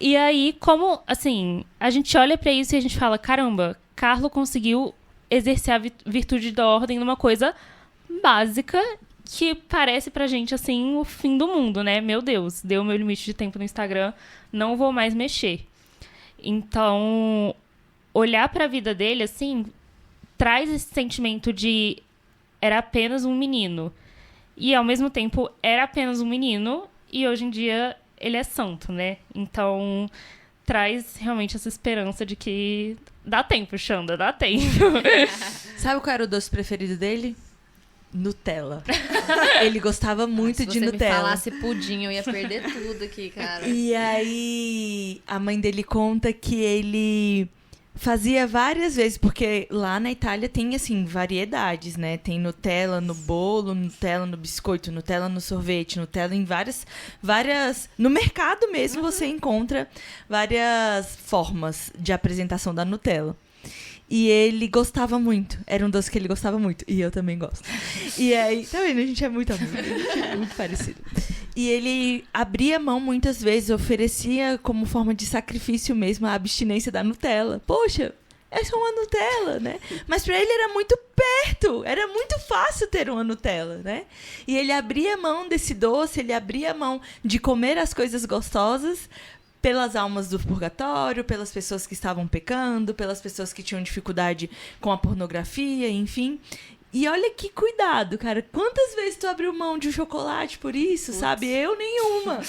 E aí, como, assim, a gente olha pra isso e a gente fala, caramba, Carlo conseguiu exercer a virtude da ordem numa coisa básica que parece pra gente, assim, o fim do mundo, né? Meu Deus, deu meu limite de tempo no Instagram, não vou mais mexer. Então, olhar pra vida dele, assim, traz esse sentimento de era apenas um menino. E, ao mesmo tempo, era apenas um menino e, hoje em dia, ele é santo, né? Então, traz realmente essa esperança de que dá tempo, Xanda, dá tempo. Sabe qual era o doce preferido dele? Nutella. Ele gostava muito de Nutella. Se você me falasse pudim, eu ia perder tudo aqui, cara. E aí, a mãe dele conta que ele fazia várias vezes, porque lá na Itália tem, assim, variedades, né? Tem Nutella no bolo, Nutella no biscoito, Nutella no sorvete, Nutella em várias... No mercado mesmo você encontra várias formas de apresentação da Nutella. E ele gostava muito. Era um doce que ele gostava muito. E eu também gosto. E aí, tá vendo? A gente é muito amigo. A gente é muito parecido. E ele abria mão muitas vezes, oferecia como forma de sacrifício mesmo a abstinência da Nutella. Poxa, é só uma Nutella, né? Mas pra ele era muito perto. Era muito fácil ter uma Nutella, né? E ele abria mão desse doce, ele abria mão de comer as coisas gostosas pelas almas do purgatório, pelas pessoas que estavam pecando, pelas pessoas que tinham dificuldade com a pornografia, enfim. E olha que cuidado, cara. Quantas vezes tu abriu mão de um chocolate por isso, sabe? Eu, nenhuma.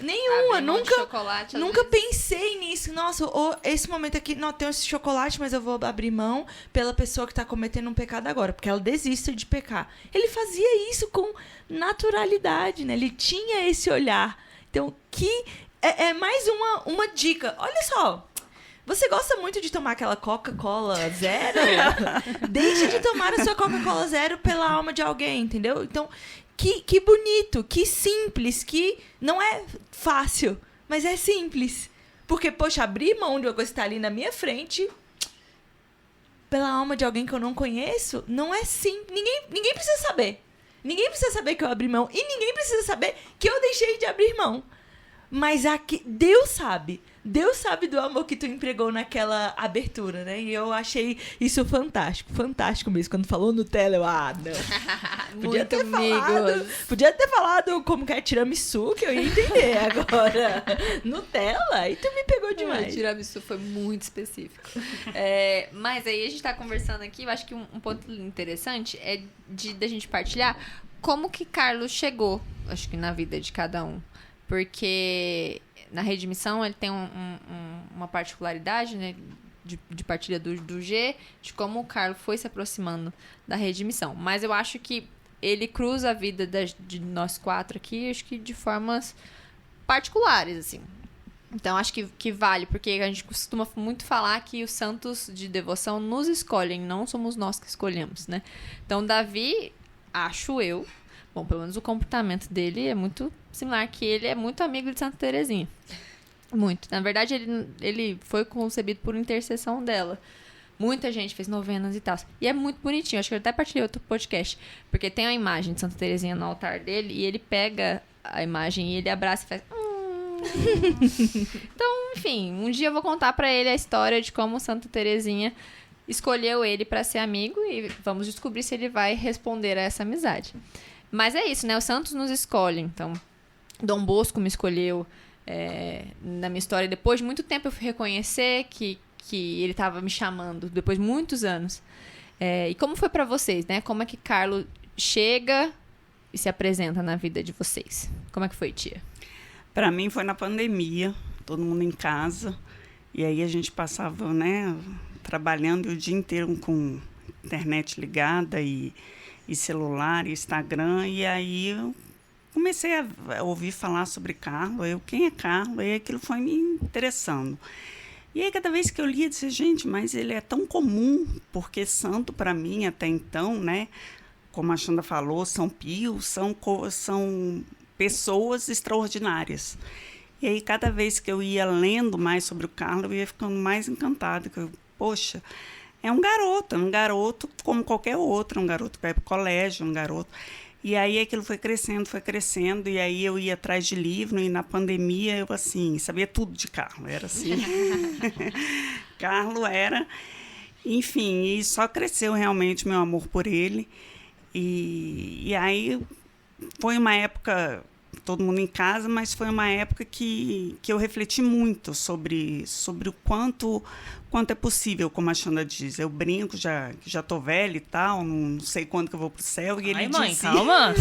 Nenhuma. Nunca pensei nisso. Nossa, esse momento aqui, não, tem esse chocolate, mas eu vou abrir mão pela pessoa que tá cometendo um pecado agora, porque ela desiste de pecar. Ele fazia isso com naturalidade, né? Ele tinha esse olhar. Então, é mais uma dica. Olha só. Você gosta muito de tomar aquela Coca-Cola Zero? Deixe de tomar a sua Coca-Cola Zero pela alma de alguém, entendeu? Então, que bonito, que simples, que não é fácil, mas é simples. Porque, poxa, abrir mão de uma coisa que está ali na minha frente pela alma de alguém que eu não conheço, não é simples. Ninguém precisa saber. Ninguém precisa saber que eu abri mão e ninguém precisa saber que eu deixei de abrir mão. Mas aqui, Deus sabe do amor que tu empregou naquela abertura, né? E eu achei isso fantástico mesmo. Quando falou Nutella, não. Podia ter falado como que é tiramisu, que eu ia entender. Agora, Nutella, aí tu me pegou demais. Tiramisu foi muito específico. Mas aí a gente tá conversando aqui, eu acho que um ponto interessante é da gente partilhar como que Carlos chegou, acho que na vida de cada um. Porque na Redmissão ele tem uma particularidade, né, de partilha do G, de como o Carlos foi se aproximando da Redmissão. Mas eu acho que ele cruza a vida de nós 4 aqui, acho que de formas particulares, assim. Então, acho que vale, porque a gente costuma muito falar que os santos de devoção nos escolhem, não somos nós que escolhemos, né? Então, Davi, acho eu, bom, pelo menos o comportamento dele é muito similar, que ele é muito amigo de Santa Terezinha. Muito. Na verdade, ele foi concebido por intercessão dela. Muita gente fez novenas e tal. E é muito bonitinho. Acho que eu até partilhei outro podcast. Porque tem a imagem de Santa Terezinha no altar dele e ele pega a imagem e ele abraça e faz... Então, enfim, um dia eu vou contar pra ele a história de como Santa Terezinha escolheu ele pra ser amigo e vamos descobrir se ele vai responder a essa amizade. Mas é isso, né? Os santos nos escolhem. Então, Dom Bosco me escolheu na minha história. Depois de muito tempo eu fui reconhecer que ele estava me chamando, depois de muitos anos. E como foi pra vocês, né? Como é que Carlos chega e se apresenta na vida de vocês? Como é que foi, tia? Para mim foi na pandemia, todo mundo em casa. E aí a gente passava, né, trabalhando o dia inteiro com internet ligada e celular, e Instagram. E aí eu comecei a ouvir falar sobre Carlos. Quem é Carlos? E aquilo foi me interessando. E aí, cada vez que eu lia, eu disse, gente, mas ele é tão comum, porque santo, para mim, até então, né, como a Xanda falou, São Pio, são pessoas extraordinárias. E aí, cada vez que eu ia lendo mais sobre o Carlos, eu ia ficando mais encantada. Poxa, é um garoto como qualquer outro, um garoto que vai para o colégio, um garoto... E aí aquilo foi crescendo, e aí eu ia atrás de livro, e na pandemia eu, assim, sabia tudo de Carlos, era assim. Carlos era... Enfim, e só cresceu realmente meu amor por ele. E aí foi uma época, todo mundo em casa, mas foi uma época que eu refleti muito sobre o quanto é possível, como a Xanda diz. Eu brinco, já tô velha e tal, não sei quando que eu vou pro céu. E ele mãe, dizia... calma!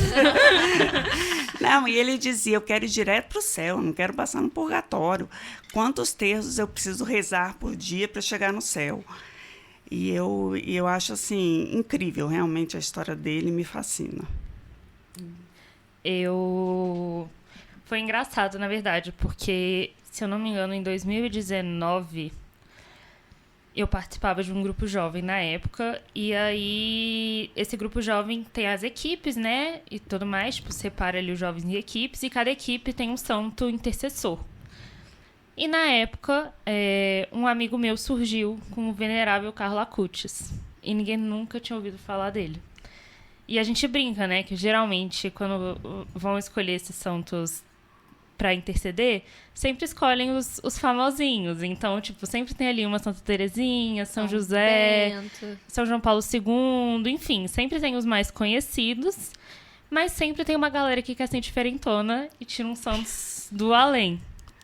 Não, e ele dizia, eu quero ir direto pro céu, não quero passar no purgatório. Quantos terços eu preciso rezar por dia para chegar no céu? E eu acho, assim, incrível, realmente, a história dele me fascina. Foi engraçado, na verdade, porque, se eu não me engano, em 2019, eu participava de um grupo jovem na época, e aí esse grupo jovem tem as equipes, né, e tudo mais, tipo, separa ali os jovens em equipes, e cada equipe tem um santo intercessor. E na época, um amigo meu surgiu com o venerável Carlo Acutis, e ninguém nunca tinha ouvido falar dele. E a gente brinca, né, que geralmente quando vão escolher esses santos para interceder, sempre escolhem os famosinhos. Então, tipo, sempre tem ali uma Santa Terezinha, São José, Bento. São João Paulo II, enfim, sempre tem os mais conhecidos, mas sempre tem uma galera que quer ser diferentona e tira uns santos do além.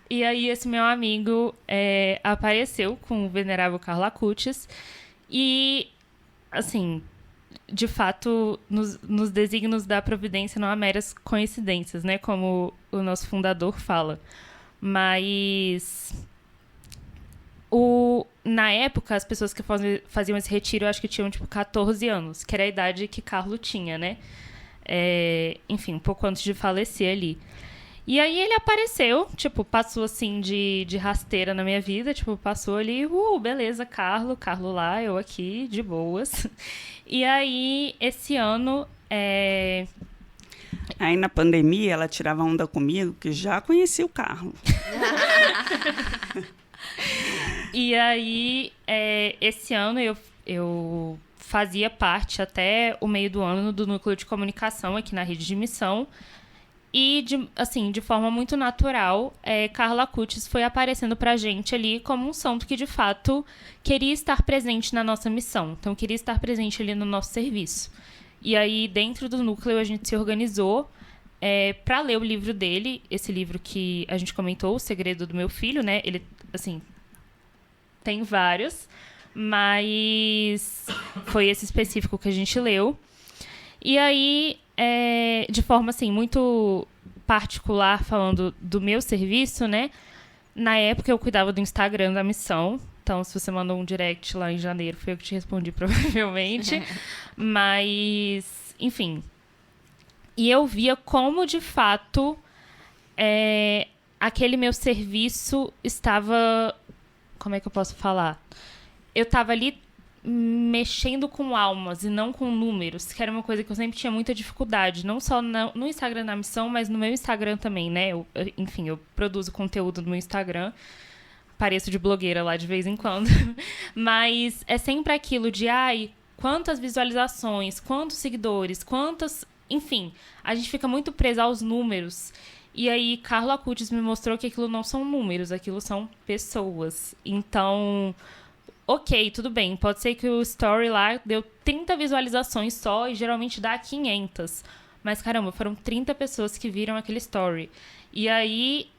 E aí esse meu amigo apareceu com o venerável Carlo Acutis e, assim... De fato, nos desígnios da providência não há meras coincidências, né? Como o nosso fundador fala. Mas, na época, as pessoas que faziam esse retiro, eu acho que tinham, tipo, 14 anos, que era a idade que Carlo tinha, né? Enfim, um pouco antes de falecer ali. E aí ele apareceu, tipo, passou assim de rasteira na minha vida, tipo, passou ali, beleza, Carlo lá, eu aqui, de boas. E aí, esse ano... Aí, na pandemia, ela tirava onda comigo, que já conhecia o Carlo. E aí, esse ano, eu fazia parte, até o meio do ano, do núcleo de comunicação aqui na Rede de Missão. E, de forma muito natural, Carla Acutis foi aparecendo pra gente ali como um santo que, de fato, queria estar presente na nossa missão. Então, queria estar presente ali no nosso serviço. E aí, dentro do núcleo, a gente se organizou para ler o livro dele, esse livro que a gente comentou, O Segredo do Meu Filho, né? Ele, assim, tem vários, mas foi esse específico que a gente leu. E aí, de forma, assim, muito particular, falando do meu serviço, né? Na época, eu cuidava do Instagram da missão. Então, se você mandou um direct lá em janeiro, foi eu que te respondi, provavelmente. Mas, enfim. E eu via como, de fato, aquele meu serviço estava... Como é que eu posso falar? Eu estava ali mexendo com almas e não com números, que era uma coisa que eu sempre tinha muita dificuldade, não só no Instagram da missão, mas no meu Instagram também, né? Enfim, eu produzo conteúdo no meu Instagram, apareço de blogueira lá de vez em quando, mas é sempre aquilo de, quantas visualizações, quantos seguidores, enfim, a gente fica muito presa aos números. E aí, Carla Acutis me mostrou que aquilo não são números, aquilo são pessoas. Então, ok, tudo bem. Pode ser que o story lá deu 30 visualizações só e geralmente dá 500. Mas, caramba, foram 30 pessoas que viram aquele story. E aí,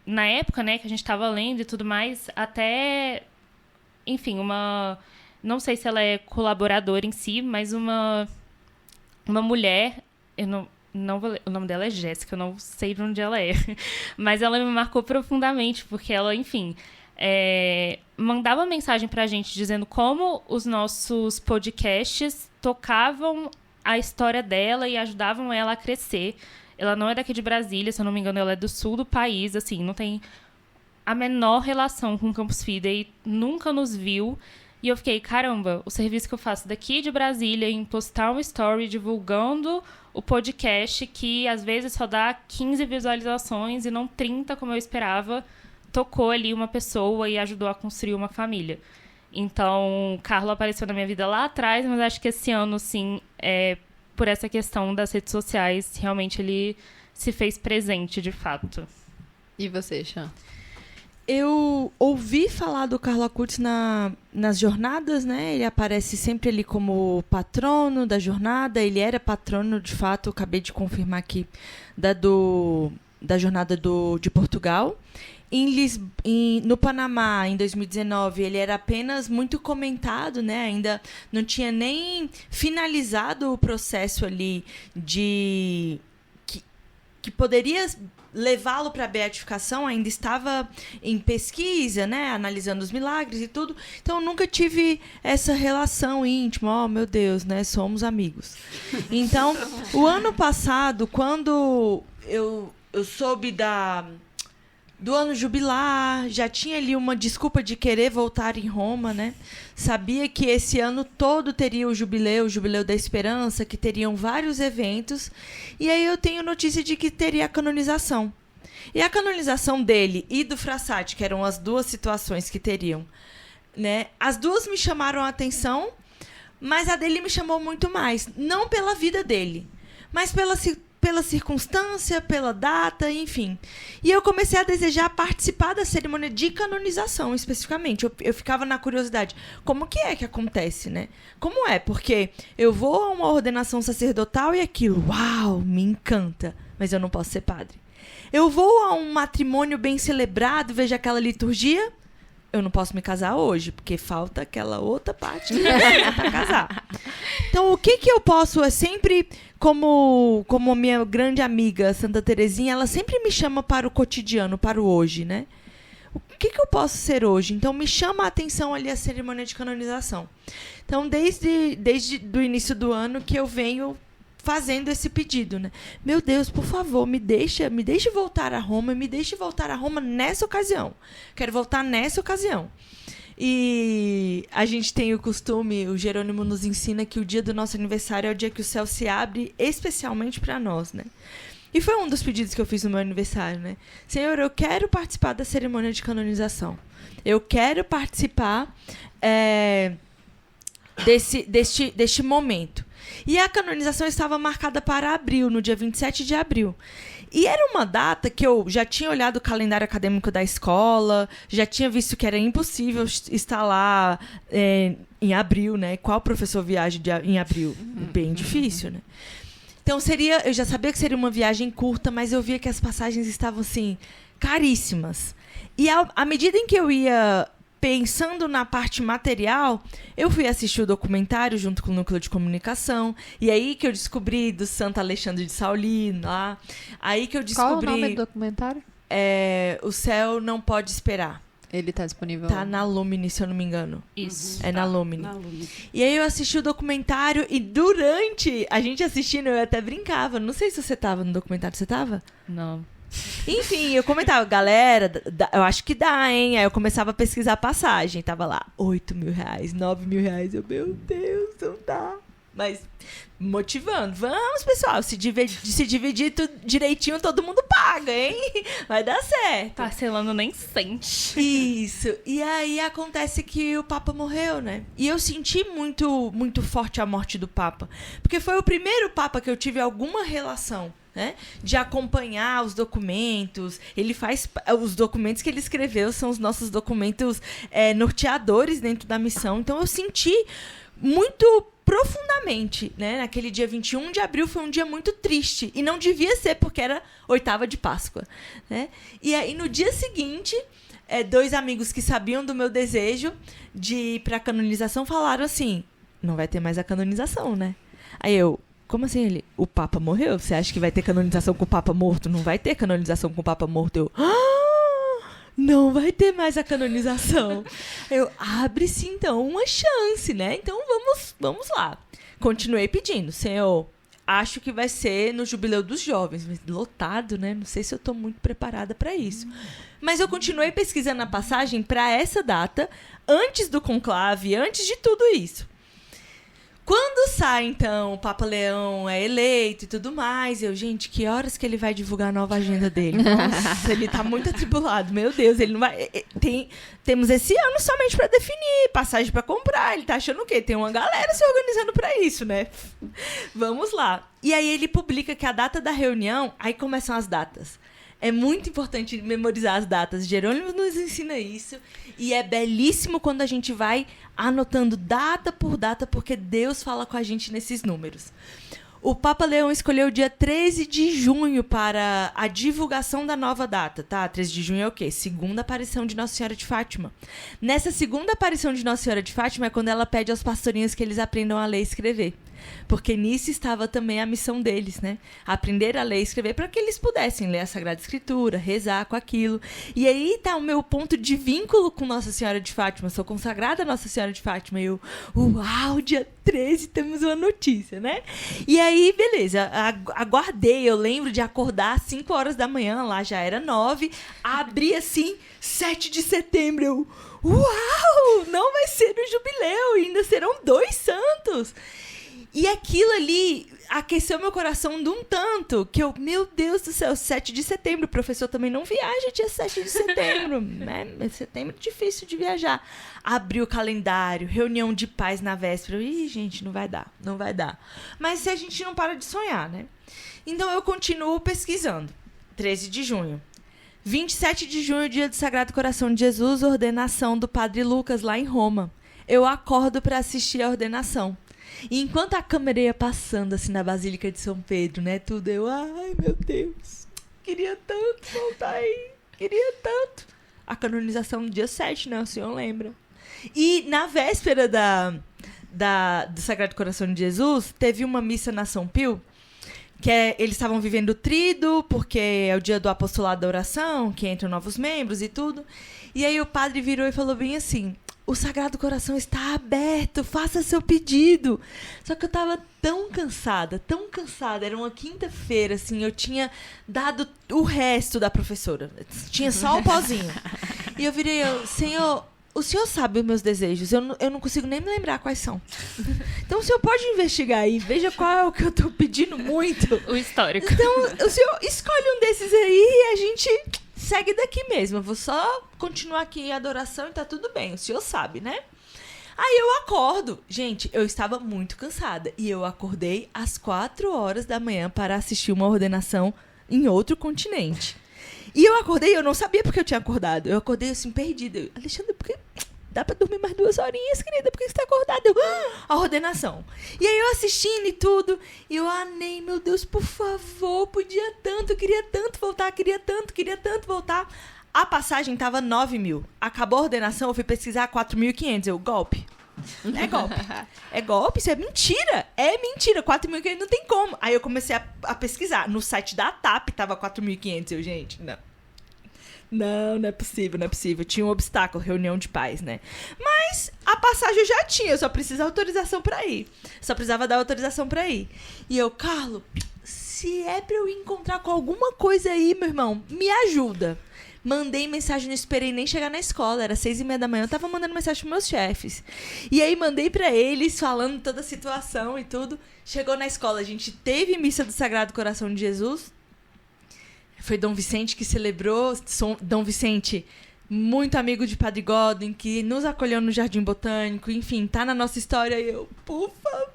na época, né, que a gente tava lendo e tudo mais, até, enfim, não sei se ela é colaboradora em si, mas uma mulher, o nome dela é Jéssica, eu não sei de onde ela é, mas ela me marcou profundamente, porque ela, enfim, mandava mensagem pra gente dizendo como os nossos podcasts tocavam a história dela e ajudavam ela a crescer. Ela não é daqui de Brasília, se eu não me engano, ela é do sul do país, assim, não tem a menor relação com o Campus Fidei, nunca nos viu. E eu fiquei, caramba, o serviço que eu faço daqui de Brasília em postar um story divulgando o podcast, que às vezes só dá 15 visualizações e não 30, como eu esperava, tocou ali uma pessoa e ajudou a construir uma família. Então, Carla apareceu na minha vida lá atrás, mas acho que esse ano, sim, por essa questão das redes sociais, realmente ele se fez presente, de fato. E você, Chan? Eu ouvi falar do Carla Acutis nas jornadas, né? Ele aparece sempre ali como patrono da jornada. Ele era patrono, de fato, eu acabei de confirmar aqui, da jornada de Portugal. No Panamá, em 2019, ele era apenas muito comentado, né? Ainda não tinha nem finalizado o processo ali que poderia levá-lo para a beatificação, ainda estava em pesquisa, né, analisando os milagres e tudo. Então, eu nunca tive essa relação íntima. Oh, meu Deus, né, somos amigos. Então, o ano passado, quando eu soube do ano jubilar, já tinha ali uma desculpa de querer voltar em Roma, né? Sabia que esse ano todo teria o jubileu da esperança, que teriam vários eventos. E aí eu tenho notícia de que teria a canonização. E a canonização dele e do Frassati, que eram as duas situações que teriam, né? As duas me chamaram a atenção, mas a dele me chamou muito mais. Não pela vida dele, mas pela circunstância, pela data, enfim. E eu comecei a desejar participar da cerimônia de canonização, especificamente. Eu ficava na curiosidade, como que é que acontece, né? Como é? Porque eu vou a uma ordenação sacerdotal e aquilo, uau, me encanta, mas eu não posso ser padre. Eu vou a um matrimônio bem celebrado, vejo aquela liturgia, eu não posso me casar hoje, porque falta aquela outra parte para casar. Então, o que eu posso... É sempre, como a minha grande amiga, Santa Terezinha, ela sempre me chama para o cotidiano, para o hoje, né? O que eu posso ser hoje? Então, me chama a atenção ali a cerimônia de canonização. Então, desde o início do ano que eu venho fazendo esse pedido, né? Meu Deus, por favor, me deixe voltar a Roma, me deixe voltar a Roma nessa ocasião. Quero voltar nessa ocasião. E a gente tem o costume, o Jerônimo nos ensina que o dia do nosso aniversário é o dia que o céu se abre especialmente para nós, né? E foi um dos pedidos que eu fiz no meu aniversário, né? Senhor, eu quero participar da cerimônia de canonização. Eu quero participar deste momento. E a canonização estava marcada para abril, no dia 27 de abril. E era uma data que eu já tinha olhado o calendário acadêmico da escola, já tinha visto que era impossível estar lá em abril, né? Qual professor viaja em abril? Bem difícil, né? Então eu já sabia que seria uma viagem curta, mas eu via que as passagens estavam, assim, caríssimas. E à medida em que eu ia pensando na parte material, eu fui assistir o documentário junto com o Núcleo de Comunicação. E aí que eu descobri do Santo Alexandre de Saulino lá. Aí que eu descobri... Qual é o nome do documentário? O Céu Não Pode Esperar. Ele tá disponível? Tá na Lumine, se eu não me engano. Isso. É na Lumine. E aí eu assisti o documentário e durante a gente assistindo eu até brincava. Não sei se você tava no documentário. Você tava? Não. Enfim, eu comentava, galera, eu acho que dá, hein? Aí eu começava a pesquisar a passagem. Tava lá, 8 mil reais, 9 mil reais. Eu, meu Deus, não dá. Mas motivando, vamos, pessoal, se dividir tudo direitinho, todo mundo paga, hein? Vai dar certo. Parcelando nem sente. Isso. E aí acontece que o Papa morreu, né? E eu senti muito, muito forte a morte do Papa. Porque foi o primeiro Papa que eu tive alguma relação, né? De acompanhar os documentos. Ele faz... Os documentos que ele escreveu são os nossos documentos norteadores dentro da missão. Então eu senti muito profundamente, né? Naquele dia 21 de abril foi um dia muito triste. E não devia ser, porque era 8ª de Páscoa, né? E aí, no dia seguinte, 2 amigos que sabiam do meu desejo de ir pra canonização falaram assim, não vai ter mais a canonização, né? Aí eu, como assim? Ele, o Papa morreu? Você acha que vai ter canonização com o Papa morto? Não vai ter canonização com o Papa morto. Eu, não vai ter mais a canonização. Eu, abre-se então uma chance, né? Então vamos lá. Continuei pedindo, Senhor, acho que vai ser no Jubileu dos Jovens, mas lotado, né? Não sei se eu tô muito preparada para isso. Mas eu continuei pesquisando a passagem para essa data, antes do conclave, antes de tudo isso. Quando sai, então, o Papa Leão é eleito e tudo mais, eu, gente, que horas que ele vai divulgar a nova agenda dele? Nossa, ele tá muito atribulado, meu Deus, ele não vai... Temos esse ano somente pra definir, passagem pra comprar, ele tá achando o quê? Tem uma galera se organizando pra isso, né? Vamos lá. E aí ele publica que a data da reunião, aí começam as datas. É muito importante memorizar as datas. Jerônimo nos ensina isso. E é belíssimo quando a gente vai anotando data por data, porque Deus fala com a gente nesses números. O Papa Leão escolheu o dia 13 de junho para a divulgação da nova data, tá? 13 de junho é o quê? Segunda aparição de Nossa Senhora de Fátima. Nessa segunda aparição de Nossa Senhora de Fátima é quando ela pede aos pastorinhos que eles aprendam a ler e escrever. Porque nisso estava também a missão deles, né? Aprender a ler e escrever para que eles pudessem ler a Sagrada Escritura, rezar com aquilo. E aí tá o meu ponto de vínculo com Nossa Senhora de Fátima. Sou consagrada a Nossa Senhora de Fátima. E eu, uau, dia 13 temos uma notícia, né? E aí, beleza, aguardei. Eu lembro de acordar às 5 horas da manhã, lá já era 9. Abri assim, 7 de setembro. Eu, uau, não vai ser no jubileu, ainda serão 2 santos. E aquilo ali aqueceu meu coração de um tanto que eu, meu Deus do céu, 7 de setembro, o professor também não viaja dia 7 de setembro, né? Setembro é difícil de viajar. Abri o calendário, reunião de pais na véspera. Ih, gente, não vai dar. Mas se a gente não para de sonhar, né? Então eu continuo pesquisando. 13 de junho. 27 de junho, dia do Sagrado Coração de Jesus, ordenação do Padre Lucas lá em Roma. Eu acordo para assistir a ordenação. E enquanto a câmera ia passando assim na Basílica de São Pedro, né, tudo, eu, ai, meu Deus, queria tanto voltar aí, queria tanto. A canonização no dia 7, né, o senhor lembra? E na véspera do Sagrado Coração de Jesus, teve uma missa na São Pio, que eles estavam vivendo o tríduo, porque é o dia do apostolado da oração, que entram novos membros e tudo. E aí o padre virou e falou bem assim, o Sagrado Coração está aberto, faça seu pedido. Só que eu tava tão cansada, era uma quinta-feira, assim, eu tinha dado o resto da professora, tinha só o pozinho. E eu virei, Senhor, o senhor sabe os meus desejos, eu não consigo nem me lembrar quais são. Então o senhor pode investigar aí, veja qual é o que eu tô pedindo muito. O histórico. Então o senhor escolhe um desses aí e a gente segue daqui mesmo. Eu vou só continuar aqui em adoração e tá tudo bem. O senhor sabe, né? Aí eu acordo. Gente, eu estava muito cansada. E eu acordei às 4 horas da manhã para assistir uma ordenação em outro continente. E eu acordei, eu não sabia porque eu tinha acordado. Eu acordei assim, perdida. Eu, Alexandre, por que dá pra dormir mais 2 horinhas, querida? Por que você tá acordada? Eu, a ordenação. E aí eu assistindo e tudo. E eu, Ney, meu Deus, por favor, podia tanto, queria tanto voltar, queria tanto voltar. A passagem tava 9 mil. Acabou a ordenação, eu fui pesquisar 4.500. Eu, golpe. É golpe. É golpe? Isso é mentira. É mentira. 4.500 não tem como. Aí eu comecei a pesquisar. No site da TAP tava 4.500. Eu, gente, não. Não é possível, não é possível. Tinha um obstáculo, reunião de pais, né? Mas a passagem eu já tinha, eu só precisava autorização pra ir. Só precisava dar autorização pra ir. E eu, Carlos, se é pra eu encontrar com alguma coisa aí, meu irmão, me ajuda. Mandei mensagem, não esperei nem chegar na escola, era 6:30 da manhã, eu tava mandando mensagem pros meus chefes. E aí mandei pra eles, falando toda a situação e tudo. Chegou na escola, a gente teve missa do Sagrado Coração de Jesus. Foi Dom Vicente que celebrou. Dom Vicente, muito amigo de Padre Godwin, que nos acolheu no Jardim Botânico. Enfim, tá na nossa história. E eu, por favor.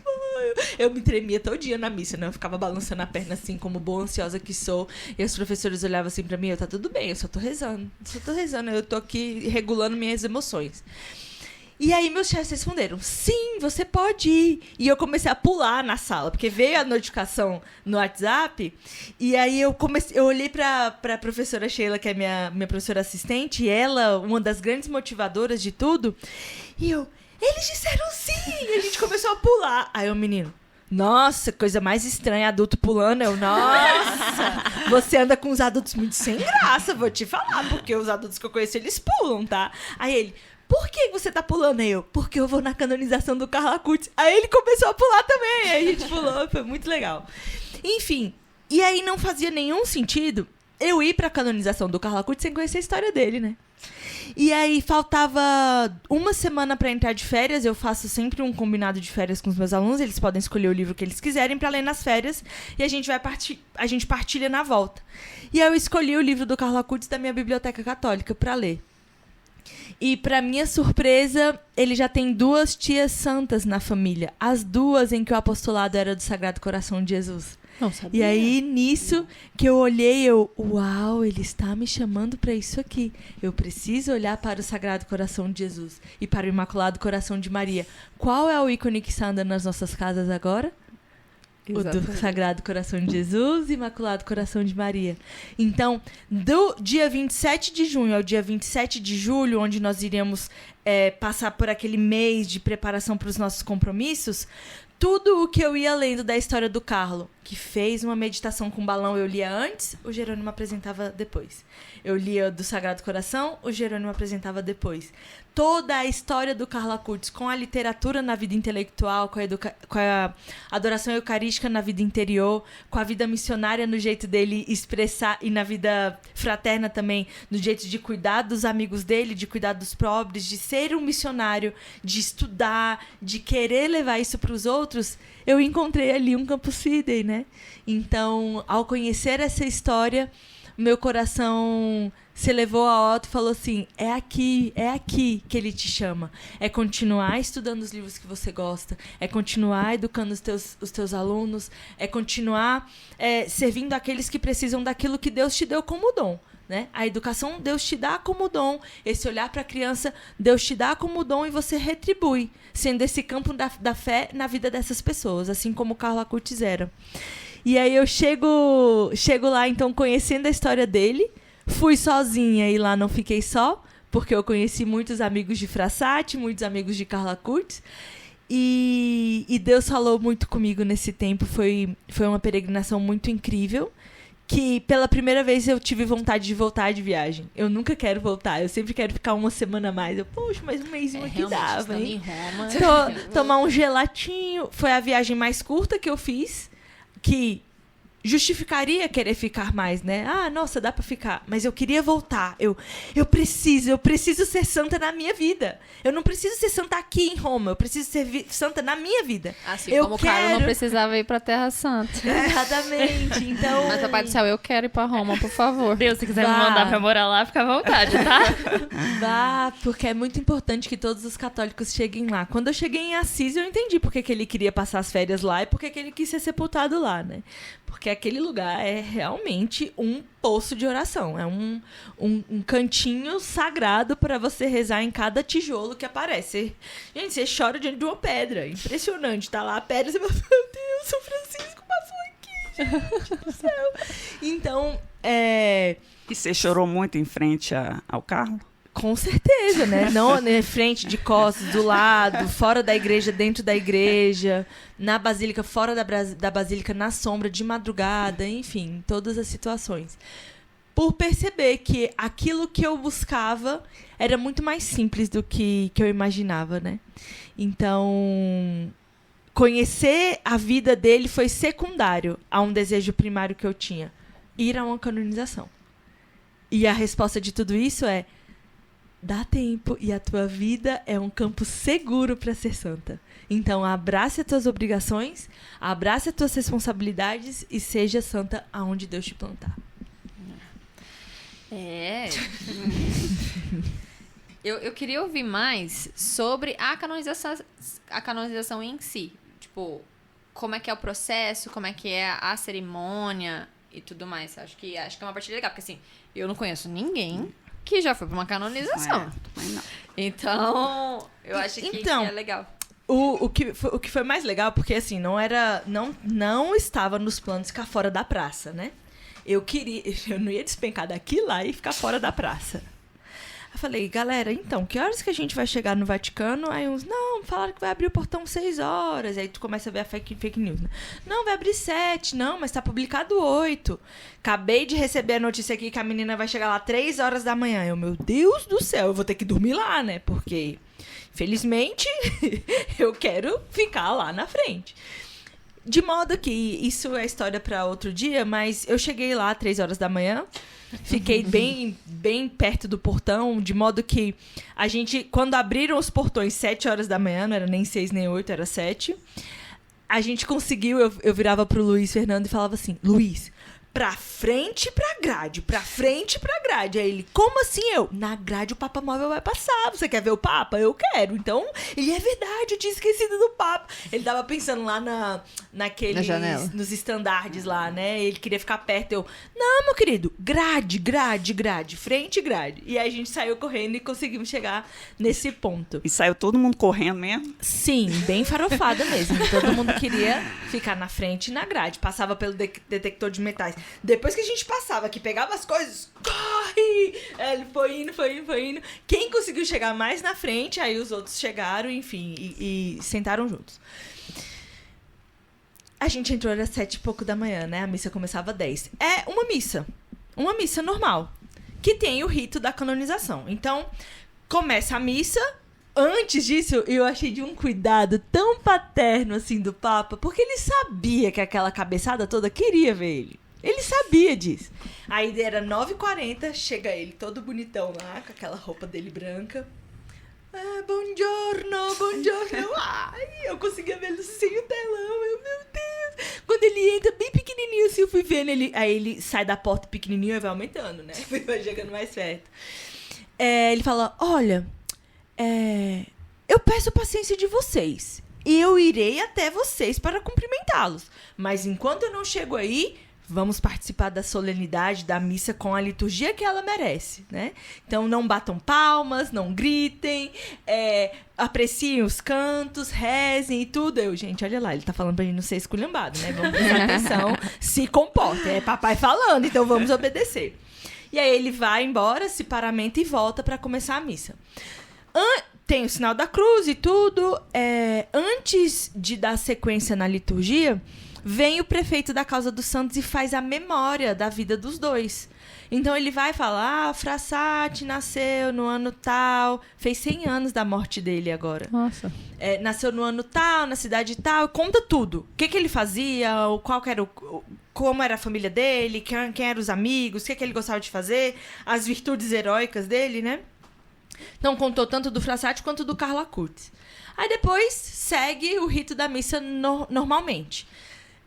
Eu me tremia todo dia na missa, né? Eu ficava balançando a perna assim, como boa ansiosa que sou. E os professores olhavam assim pra mim. Tá tudo bem, eu só tô rezando. Eu tô aqui regulando minhas emoções. E aí meus chefes responderam, sim, você pode ir. E eu comecei a pular na sala, porque veio a notificação no WhatsApp. E aí eu olhei pra professora Sheila, que é minha professora assistente, e ela, uma das grandes motivadoras de tudo. E eu, eles disseram sim! E a gente começou a pular. Aí o menino, nossa, coisa mais estranha, adulto pulando. Eu, nossa, você anda com os adultos muito sem graça, vou te falar, porque os adultos que eu conheço, eles pulam, tá? Aí ele, por que você tá pulando? Aí eu, porque eu vou na canonização do Carlo Acutis. Aí ele começou a pular também, aí a gente pulou, foi muito legal. Enfim, e aí não fazia nenhum sentido eu ir pra canonização do Carlo Acutis sem conhecer a história dele, né? E aí faltava 1 semana pra entrar de férias. Eu faço sempre um combinado de férias com os meus alunos. Eles podem escolher o livro que eles quiserem pra ler nas férias. E a gente partilha na volta. E aí eu escolhi o livro do Carlo Acutis da minha biblioteca católica pra ler. E, pra minha surpresa, ele já tem 2 tias santas na família. As 2 em que o apostolado era do Sagrado Coração de Jesus. Não sabia. E aí, nisso, que eu olhei, uau, ele está me chamando para isso aqui. Eu preciso olhar para o Sagrado Coração de Jesus e para o Imaculado Coração de Maria. Qual é o ícone que está andando nas nossas casas agora? Exatamente. O do Sagrado Coração de Jesus e Imaculado Coração de Maria. Então, do dia 27 de junho ao dia 27 de julho, onde nós iremos passar por aquele mês de preparação para os nossos compromissos, tudo o que eu ia lendo da história do Carlo, que fez uma meditação com balão, eu lia antes, o Jerônimo apresentava depois. Eu lia do Sagrado Coração, o Jerônimo apresentava depois. Toda a história do Carlo Acutis, com a literatura na vida intelectual, com a adoração eucarística na vida interior, com a vida missionária no jeito dele expressar, e na vida fraterna também, no jeito de cuidar dos amigos dele, de cuidar dos pobres, de ser um missionário, de estudar, de querer levar isso para os outros, eu encontrei ali um Campus Fidei, né? Então, ao conhecer essa história, meu coração se levou a Otto e falou assim, é aqui que ele te chama. É continuar estudando os livros que você gosta, é continuar educando os teus alunos, é continuar servindo aqueles que precisam daquilo que Deus te deu como dom. Né? A educação Deus te dá como dom, esse olhar para a criança Deus te dá como dom e você retribui, sendo esse campo da fé na vida dessas pessoas, assim como o Carlo Acutis era. E aí eu chego lá, então, conhecendo a história dele, fui sozinha e lá não fiquei só, porque eu conheci muitos amigos de Frassati, muitos amigos de Carlo Acutis, e Deus falou muito comigo nesse tempo, foi uma peregrinação muito incrível, que pela primeira vez eu tive vontade de voltar de viagem. Eu nunca quero voltar, eu sempre quero ficar 1 semana a mais. Poxa, mas um mêsinho aqui dava, hein? Em Roma. Tomar um gelatinho. Foi a viagem mais curta que eu fiz, que justificaria querer ficar mais, né? Ah, nossa, dá pra ficar. Mas eu queria voltar. Eu preciso ser santa na minha vida. Eu não preciso ser santa aqui em Roma. Eu preciso ser santa na minha vida. Assim como o Carlos não precisava ir pra Terra Santa. Exatamente. Então... Mas, Papai do Céu, eu quero ir pra Roma, por favor. Deus, se quiser me mandar pra morar lá, fica à vontade, tá? Vá, porque é muito importante que todos os católicos cheguem lá. Quando eu cheguei em Assis, eu entendi porque que ele queria passar as férias lá e porque que ele quis ser sepultado lá, né? Porque aquele lugar é realmente um poço de oração. É um cantinho sagrado para você rezar em cada tijolo que aparece. Gente, você chora diante de uma pedra. Impressionante. Tá lá a pedra e você fala, meu Deus, São Francisco passou aqui, gente do céu. Então, E você chorou muito em frente ao carro? Com certeza, né? Não na frente, de costas, do lado, fora da igreja, dentro da igreja, na basílica, fora da basílica, na sombra, de madrugada, enfim, todas as situações. Por perceber que aquilo que eu buscava era muito mais simples do que eu imaginava, né? Então, conhecer a vida dele foi secundário a um desejo primário que eu tinha: ir a uma canonização. E a resposta de tudo isso é: dá tempo e a tua vida é um campo seguro para ser santa. Então, abrace as tuas obrigações, abrace as tuas responsabilidades e seja santa aonde Deus te plantar. Eu queria ouvir mais sobre a canonização em si. Tipo, como é que é o processo, como é que é a cerimônia e tudo mais. Acho que é uma partilha legal, porque assim, eu não conheço ninguém que já foi pra uma canonização. Não. Então, eu acho que é legal. O que foi mais legal, porque assim, não estava nos planos ficar fora da praça, né? Eu não ia despencar daqui lá e ficar fora da praça. Eu falei, galera, então, que horas que a gente vai chegar no Vaticano? Aí uns, não, falaram que vai abrir o portão 6 horas. Aí tu começa a ver a fake news, né? Não, vai abrir 7, não, mas tá publicado 8. Acabei de receber a notícia aqui que a menina vai chegar lá 3 horas da manhã. Eu, meu Deus do céu, eu vou ter que dormir lá, né? Porque, felizmente, eu quero ficar lá na frente. De modo que, isso é história para outro dia, mas eu cheguei lá 3 horas da manhã. Fiquei bem perto do portão, de modo que a gente, quando abriram os portões 7 horas da manhã, não era nem 6 nem 8, era 7, a gente conseguiu, eu virava pro Luiz Fernando e falava assim, Luiz, pra frente e pra grade, pra frente e pra grade. Aí ele, como assim eu? Na grade o Papa Móvel vai passar, você quer ver o Papa? Eu quero. Então, ele, é verdade, eu tinha esquecido do Papa. Ele tava pensando lá naqueles, nos estandardes lá, né? Ele queria ficar perto, eu, não, meu querido, grade, frente e grade. E aí a gente saiu correndo e conseguimos chegar nesse ponto. E saiu todo mundo correndo mesmo? Sim, bem farofada mesmo. Todo mundo queria ficar na frente e na grade. Passava pelo detector de metais. Depois que a gente passava, que pegava as coisas, corre! Ele foi indo. Quem conseguiu chegar mais na frente, aí os outros chegaram, enfim, e sentaram juntos. A gente entrou às 7 e pouco da manhã, né? A missa começava às 10. É uma missa normal, que tem o rito da canonização. Então, começa a missa. Antes disso, eu achei de um cuidado tão paterno, assim, do Papa, porque ele sabia que aquela cabeçada toda queria ver ele. Ele sabia disso. Aí era 9h40, chega ele todo bonitão lá, com aquela roupa dele branca. Buongiorno. Ai, eu conseguia ver ele sem o telão, meu Deus. Quando ele entra bem pequenininho, assim, eu fui vendo ele. Aí ele sai da porta pequenininho e vai aumentando, né? Vai chegando mais perto. Ele fala, olha, eu peço paciência de vocês. Eu irei até vocês para cumprimentá-los. Mas enquanto eu não chego aí, vamos participar da solenidade da missa com a liturgia que ela merece, né? Então, não batam palmas, não gritem, apreciem os cantos, rezem e tudo. Gente, olha lá, ele tá falando pra gente não ser esculhambado, né? Vamos prestar atenção, se comporta. É papai falando, então vamos obedecer. E aí ele vai embora, se paramenta e volta para começar a missa. Tem o sinal da cruz e tudo. Antes de dar sequência na liturgia, vem o prefeito da Causa dos Santos e faz a memória da vida dos dois. Então ele vai falar, Frassati nasceu no ano tal, fez 100 anos da morte dele agora. Nossa. Nasceu no ano tal, na cidade tal, conta tudo. O que ele fazia, qual que era como era a família dele, quem eram os amigos, o que ele gostava de fazer, as virtudes heróicas dele, né? Então contou tanto do Frassati quanto do Carlo Acutis. Aí depois segue o rito da missa normalmente.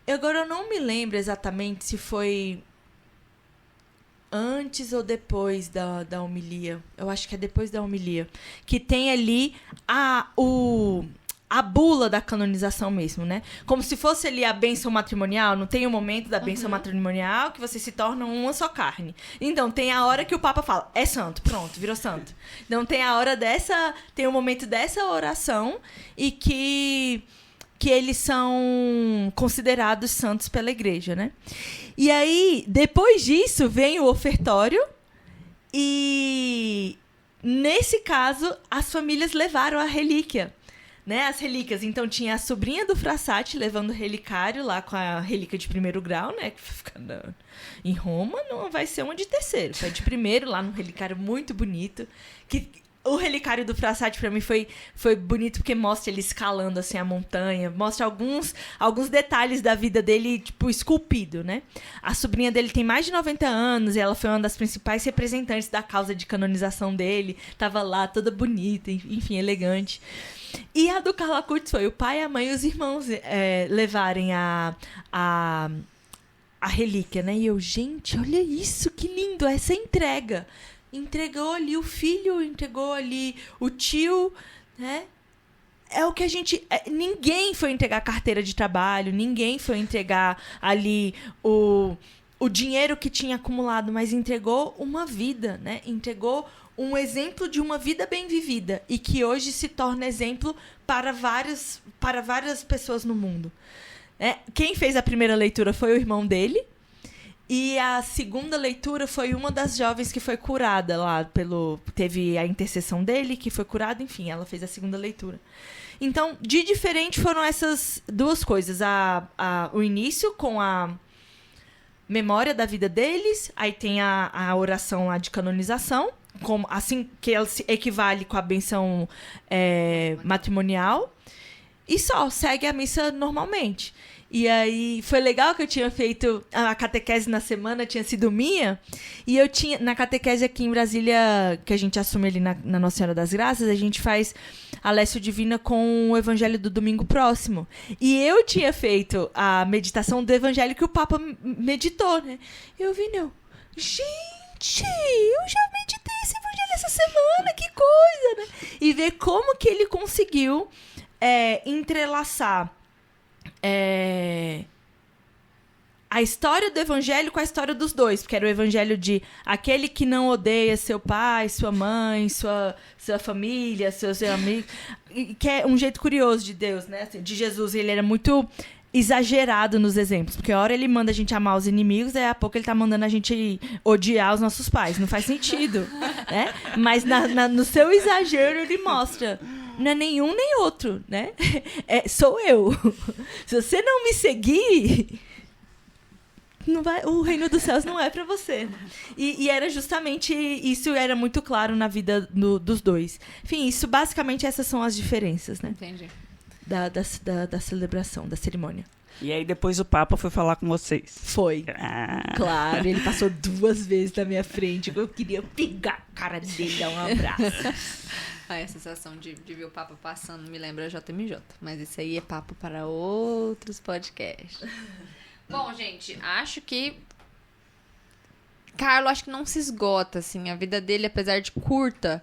Agora eu não me lembro exatamente se foi antes ou depois da homilia. Eu acho que é depois da homilia. Que tem ali a bula da canonização mesmo, né? Como se fosse ali a bênção matrimonial. Não tem o momento da bênção matrimonial que você se torna uma só carne. Então, tem a hora que o Papa fala, é santo, pronto, virou santo. Então, tem a hora tem o momento dessa oração e que eles são considerados santos pela igreja, né? E aí, depois disso, vem o ofertório e, nesse caso, as famílias levaram a relíquia, né? As relíquias. Então, tinha a sobrinha do Frassati levando o relicário lá com a relíquia de 1º grau, né? Que fica em Roma, não vai ser uma de 3º. Foi de 1º, lá num relicário muito bonito, o relicário do Frassati, pra mim, foi bonito porque mostra ele escalando, assim, a montanha. Mostra alguns detalhes da vida dele, tipo, esculpido, né? A sobrinha dele tem mais de 90 anos e ela foi uma das principais representantes da causa de canonização dele. Tava lá, toda bonita, enfim, elegante. E a do Carlo Acutis foi o pai, a mãe e os irmãos levarem a relíquia, né? E eu, gente, olha isso, que lindo, essa entrega. Entregou ali o filho, entregou ali o tio, né? É o que a gente... ninguém foi entregar carteira de trabalho, ninguém foi entregar ali o dinheiro que tinha acumulado, mas entregou uma vida, né? Entregou um exemplo de uma vida bem vivida e que hoje se torna exemplo para várias pessoas no mundo. Quem fez a primeira leitura foi o irmão dele. E a segunda leitura foi uma das jovens que foi curada lá teve a intercessão dele, que foi curada, enfim, ela fez a segunda leitura. Então, de diferente foram essas duas coisas. O início com a memória da vida deles, aí tem a oração lá de canonização, assim que ela se equivale com a benção matrimonial, e só segue a missa normalmente. E aí, foi legal que eu tinha feito a catequese na semana, tinha sido minha, e eu tinha, na catequese aqui em Brasília, que a gente assume ali na Nossa Senhora das Graças, a gente faz a Lécio Divina com o Evangelho do domingo próximo. E eu tinha feito a meditação do Evangelho que o Papa meditou, né? E eu vi, gente, eu já meditei esse Evangelho essa semana, que coisa, né? E ver como que ele conseguiu entrelaçar a história do evangelho com a história dos dois, porque era o evangelho de aquele que não odeia seu pai, sua mãe, sua família, seus amigos, que é um jeito curioso de Deus, né? De Jesus, ele era muito exagerado nos exemplos, porque a hora ele manda a gente amar os inimigos, daí a pouco ele tá mandando a gente odiar os nossos pais, não faz sentido, né? Mas no seu exagero ele mostra, não é nenhum nem outro, né? Sou eu. Se você não me seguir, o reino dos céus não é pra você. E era justamente isso, era muito claro na vida dos dois. Enfim, isso basicamente essas são as diferenças, né? Entendi. Da celebração, da cerimônia. E aí depois o Papa foi falar com vocês. Foi. Claro, ele passou 2 vezes na minha frente. Eu queria pegar a cara dele e dar um abraço. A sensação de ver o Papa passando me lembra a JMJ. Mas isso aí é papo para outros podcasts. Bom, gente, acho que Carlo, acho que não se esgota, assim. A vida dele, apesar de curta,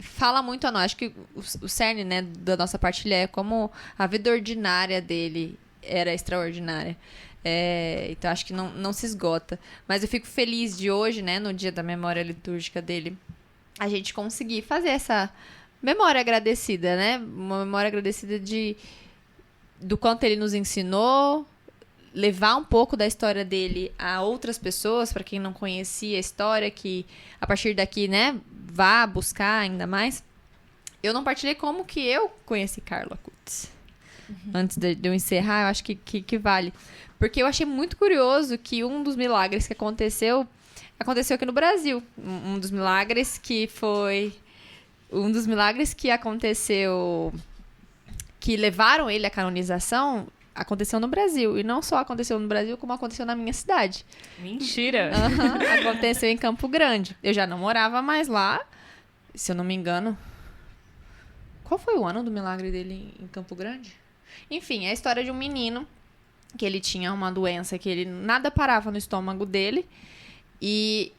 fala muito a nós. Acho que o cerne, né, da nossa partilha é como a vida ordinária dele era extraordinária. Então, acho que não se esgota. Mas eu fico feliz de hoje, né, no dia da memória litúrgica dele, a gente conseguir fazer essa memória agradecida, né? Uma memória agradecida do quanto ele nos ensinou, levar um pouco da história dele a outras pessoas, para quem não conhecia a história, que a partir daqui, né, vá buscar ainda mais. Eu não partilhei como que eu conheci Carlo Acutis. Antes de eu encerrar, eu acho que vale. Porque eu achei muito curioso que um dos milagres que aconteceu aqui no Brasil. Um dos milagres que aconteceu, que levaram ele à canonização, aconteceu no Brasil. E não só aconteceu no Brasil, como aconteceu na minha cidade. Mentira! Aconteceu em Campo Grande. Eu já não morava mais lá, se eu não me engano. Qual foi o ano do milagre dele em Campo Grande? Enfim, é a história de um menino que ele tinha uma doença que ele nada parava no estômago dele. E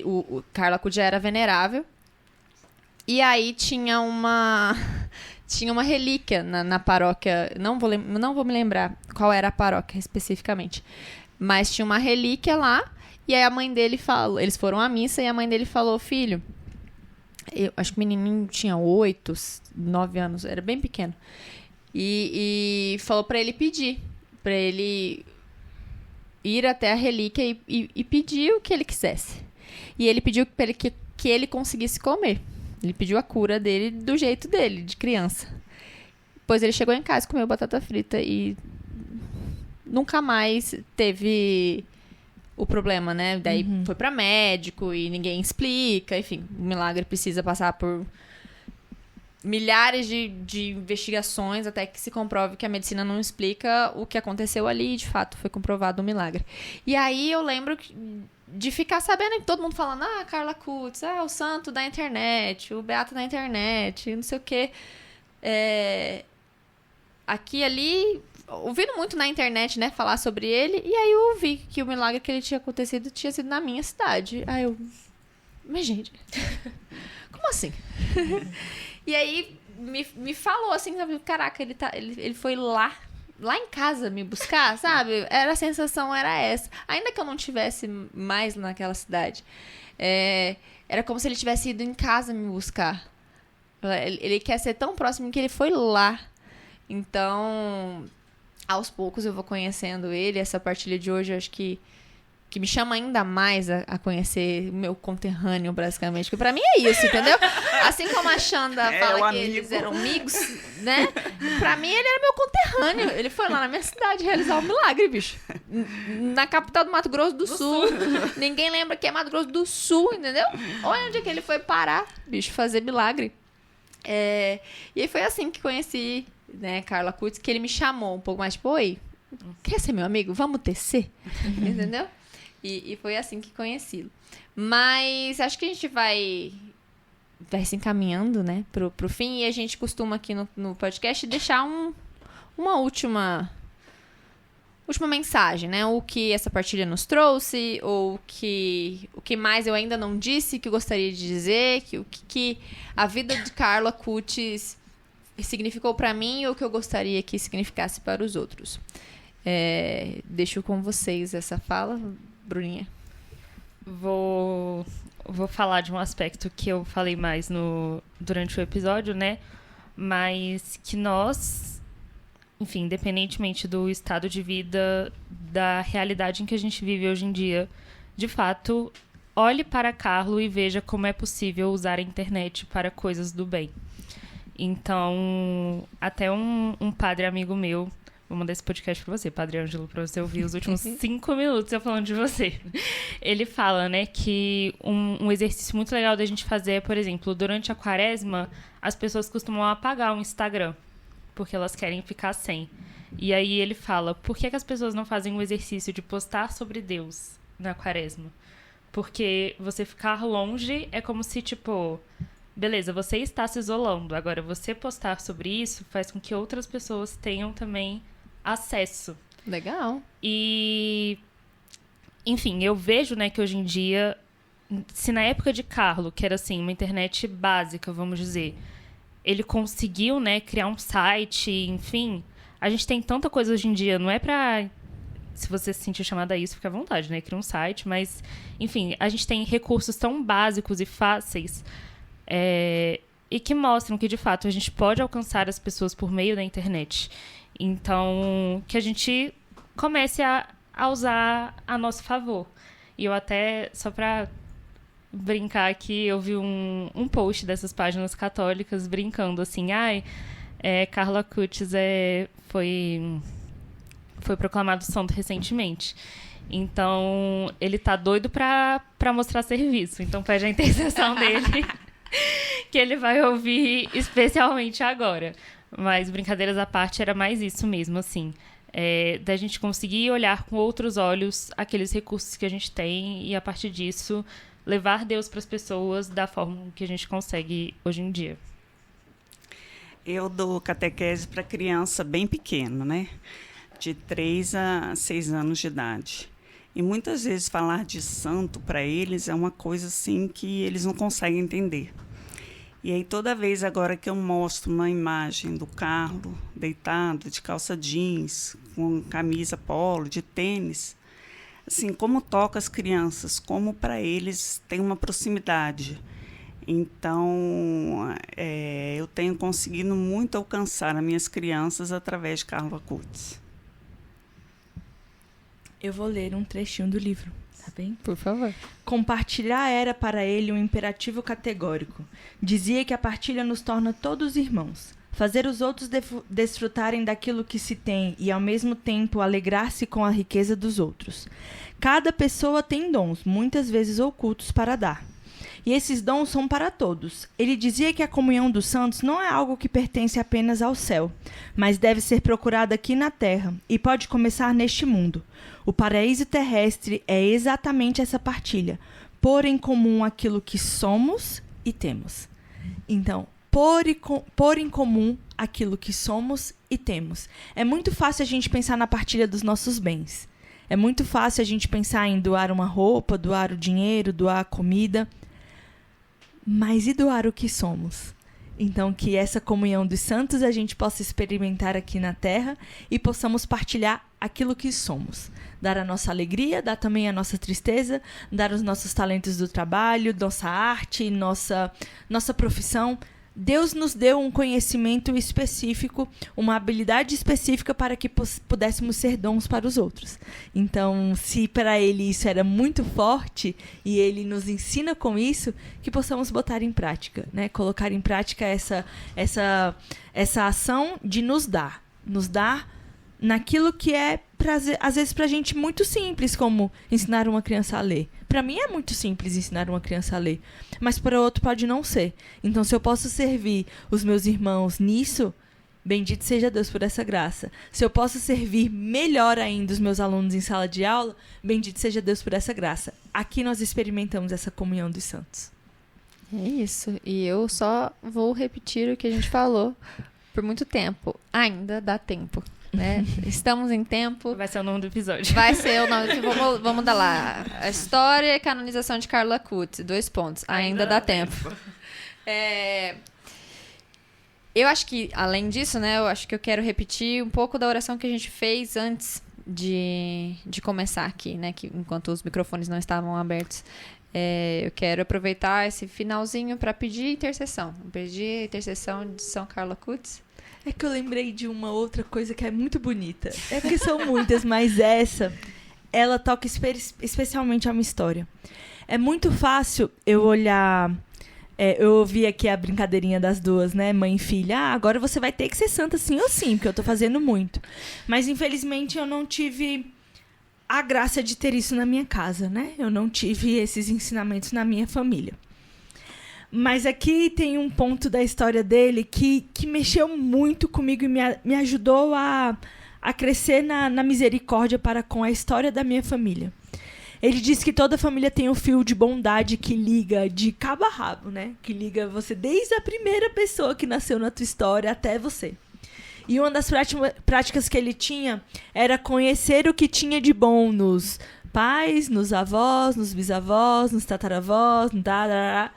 o Carlo Acutis já era venerável. E aí tinha uma relíquia na paróquia. Não vou me lembrar qual era a paróquia especificamente. Mas tinha uma relíquia lá. E aí a mãe dele falou... Eles foram à missa e a mãe dele falou: filho... Eu acho que o menininho tinha 8, 9 anos. Era bem pequeno. E falou pra ele pedir. Pra ele ir até a relíquia e pedir o que ele quisesse. E ele pediu que ele conseguisse comer. Ele pediu a cura dele do jeito dele, de criança. Depois ele chegou em casa, comeu batata frita e nunca mais teve o problema, né? Daí foi pra médico e ninguém explica. Enfim, o milagre precisa passar por milhares de investigações até que se comprove que a medicina não explica o que aconteceu ali e, de fato, foi comprovado um milagre. E aí eu lembro de ficar sabendo, todo mundo falando: Carlo Acutis, o santo da internet, o beato da internet, não sei o quê. Aqui e ali, ouvindo muito na internet, né, falar sobre ele, e aí eu ouvi que o milagre que ele tinha acontecido tinha sido na minha cidade. Aí eu... Mas, gente, como assim? E aí me falou assim, caraca, ele foi lá em casa me buscar, sabe? A sensação era essa. Ainda que eu não tivesse mais naquela cidade. Era como se ele tivesse ido em casa me buscar. Ele quer ser tão próximo que ele foi lá. Então, aos poucos eu vou conhecendo ele. Essa partilha de hoje eu acho que me chama ainda mais a conhecer o meu conterrâneo, basicamente. Porque pra mim é isso, entendeu? Assim como a Xanda fala que eles eram amigos, né? Pra mim ele era meu conterrâneo. Ele foi lá na minha cidade realizar um milagre, bicho. Na capital do Mato Grosso do Sul. Ninguém lembra que é Mato Grosso do Sul, entendeu? Olha onde é que ele foi parar, bicho, fazer milagre. E aí foi assim que conheci, né, Carlo Acutis, que ele me chamou um pouco mais, tipo: oi, quer ser meu amigo? Vamos tecer? Entendeu? E foi assim que conheci-lo. Mas acho que a gente vai se encaminhando, né, pro fim. E a gente costuma aqui no podcast deixar uma última mensagem, né? O que essa partilha nos trouxe, ou o que mais eu ainda não disse que eu gostaria de dizer, o que a vida de Carlo Acutis significou para mim, ou o que eu gostaria que significasse para os outros. Deixo com vocês essa fala. Bruninha. Vou falar de um aspecto que eu falei mais durante o episódio, né? Mas que nós, enfim, independentemente do estado de vida, da realidade em que a gente vive hoje em dia, de fato, olhe para Carlo e veja como é possível usar a internet para coisas do bem. Então, até um padre amigo meu... Vou mandar esse podcast pra você, Padre Ângelo, pra você ouvir os últimos 5 minutos eu falando de você. Ele fala, né, que um exercício muito legal da gente fazer é, por exemplo, durante a quaresma, as pessoas costumam apagar o Instagram, porque elas querem ficar sem. E aí ele fala: por que as pessoas não fazem o exercício de postar sobre Deus na quaresma? Porque você ficar longe é como se, tipo... Beleza, você está se isolando. Agora, você postar sobre isso faz com que outras pessoas tenham também acesso. Legal. E, enfim, eu vejo, né, que hoje em dia, se na época de Carlo, que era assim, uma internet básica, vamos dizer, ele conseguiu, né, criar um site, enfim, a gente tem tanta coisa hoje em dia, não é pra... Se você se sentir chamada a isso, fica à vontade, né, cria um site, mas, enfim, a gente tem recursos tão básicos e fáceis, e que mostram que, de fato, a gente pode alcançar as pessoas por meio da internet. Então, que a gente comece a usar a nosso favor. E eu até, só para brincar aqui, eu vi um post dessas páginas católicas brincando assim: Carlo Acutis foi foi proclamado santo recentemente. Então, ele tá doido pra mostrar serviço. Então, pede a intercessão dele, que ele vai ouvir especialmente agora. Mas, brincadeiras à parte, era mais isso mesmo, assim. Da gente conseguir olhar com outros olhos aqueles recursos que a gente tem e, a partir disso, levar Deus para as pessoas da forma que a gente consegue hoje em dia. Eu dou catequese para criança bem pequena, né? De 3 a 6 anos de idade. E muitas vezes falar de santo para eles é uma coisa assim que eles não conseguem entender. E aí toda vez agora que eu mostro uma imagem do Carlo deitado de calça jeans, com camisa polo, de tênis, assim, como toca as crianças, como para eles tem uma proximidade. Então, eu tenho conseguido muito alcançar as minhas crianças através de Carlo Acutis. Eu vou ler um trechinho do livro, tá bem? Por favor. Compartilhar era para ele um imperativo categórico. Dizia que a partilha nos torna todos irmãos. Fazer os outros desfrutarem daquilo que se tem e, ao mesmo tempo, alegrar-se com a riqueza dos outros. Cada pessoa tem dons, muitas vezes ocultos, para dar. E esses dons são para todos. Ele dizia que a comunhão dos santos não é algo que pertence apenas ao céu, mas deve ser procurada aqui na terra e pode começar neste mundo. O paraíso terrestre é exatamente essa partilha, pôr em comum aquilo que somos e temos. Então, pôr em comum aquilo que somos e temos. É muito fácil a gente pensar na partilha dos nossos bens. É muito fácil a gente pensar em doar uma roupa, doar o dinheiro, doar a comida. Mas e doar o que somos? Então, que essa comunhão dos santos a gente possa experimentar aqui na Terra e possamos partilhar aquilo que somos. Dar a nossa alegria, dar também a nossa tristeza, dar os nossos talentos do trabalho, nossa arte, nossa profissão. Deus nos deu um conhecimento específico, uma habilidade específica para que pudéssemos ser dons para os outros. Então, se para ele isso era muito forte e ele nos ensina com isso, que possamos botar em prática, né? Colocar em prática essa ação de nos dar naquilo que é, às vezes, para a gente muito simples, como ensinar uma criança a ler. Para mim é muito simples ensinar uma criança a ler, mas para outro pode não ser. Então, se eu posso servir os meus irmãos nisso, bendito seja Deus por essa graça. Se eu posso servir melhor ainda os meus alunos em sala de aula, bendito seja Deus por essa graça. Aqui nós experimentamos essa comunhão dos santos. É isso. E eu só vou repetir o que a gente falou por muito tempo. Ainda dá tempo. Né? Estamos em tempo. Vai ser o nome do episódio. Vai ser o nome. Vamos dar lá. A história e canonização de Carlo Acutis. 2 pontos. Ainda dá tempo. Eu acho que, além disso, né? Eu acho que eu quero repetir um pouco da oração que a gente fez antes de começar aqui, né? Que, enquanto os microfones não estavam abertos. Eu quero aproveitar esse finalzinho para pedir intercessão. Pedir a intercessão de São Carlo Acutis. É que eu lembrei de uma outra coisa que é muito bonita. É porque são muitas, mas ela toca especialmente a minha história. É muito fácil eu olhar... eu ouvi aqui a brincadeirinha das duas, né? Mãe e filha. Agora você vai ter que ser santa sim ou sim, porque eu tô fazendo muito. Mas, infelizmente, eu não tive a graça de ter isso na minha casa, né? Eu não tive esses ensinamentos na minha família. Mas aqui tem um ponto da história dele que mexeu muito comigo e me ajudou a crescer na misericórdia para com a história da minha família. Ele diz que toda família tem um fio de bondade que liga de cabo a rabo, né? Que liga você desde a primeira pessoa que nasceu na tua história até você. E uma das práticas que ele tinha era conhecer o que tinha de bom nos pais, nos avós, nos bisavós, nos tataravós,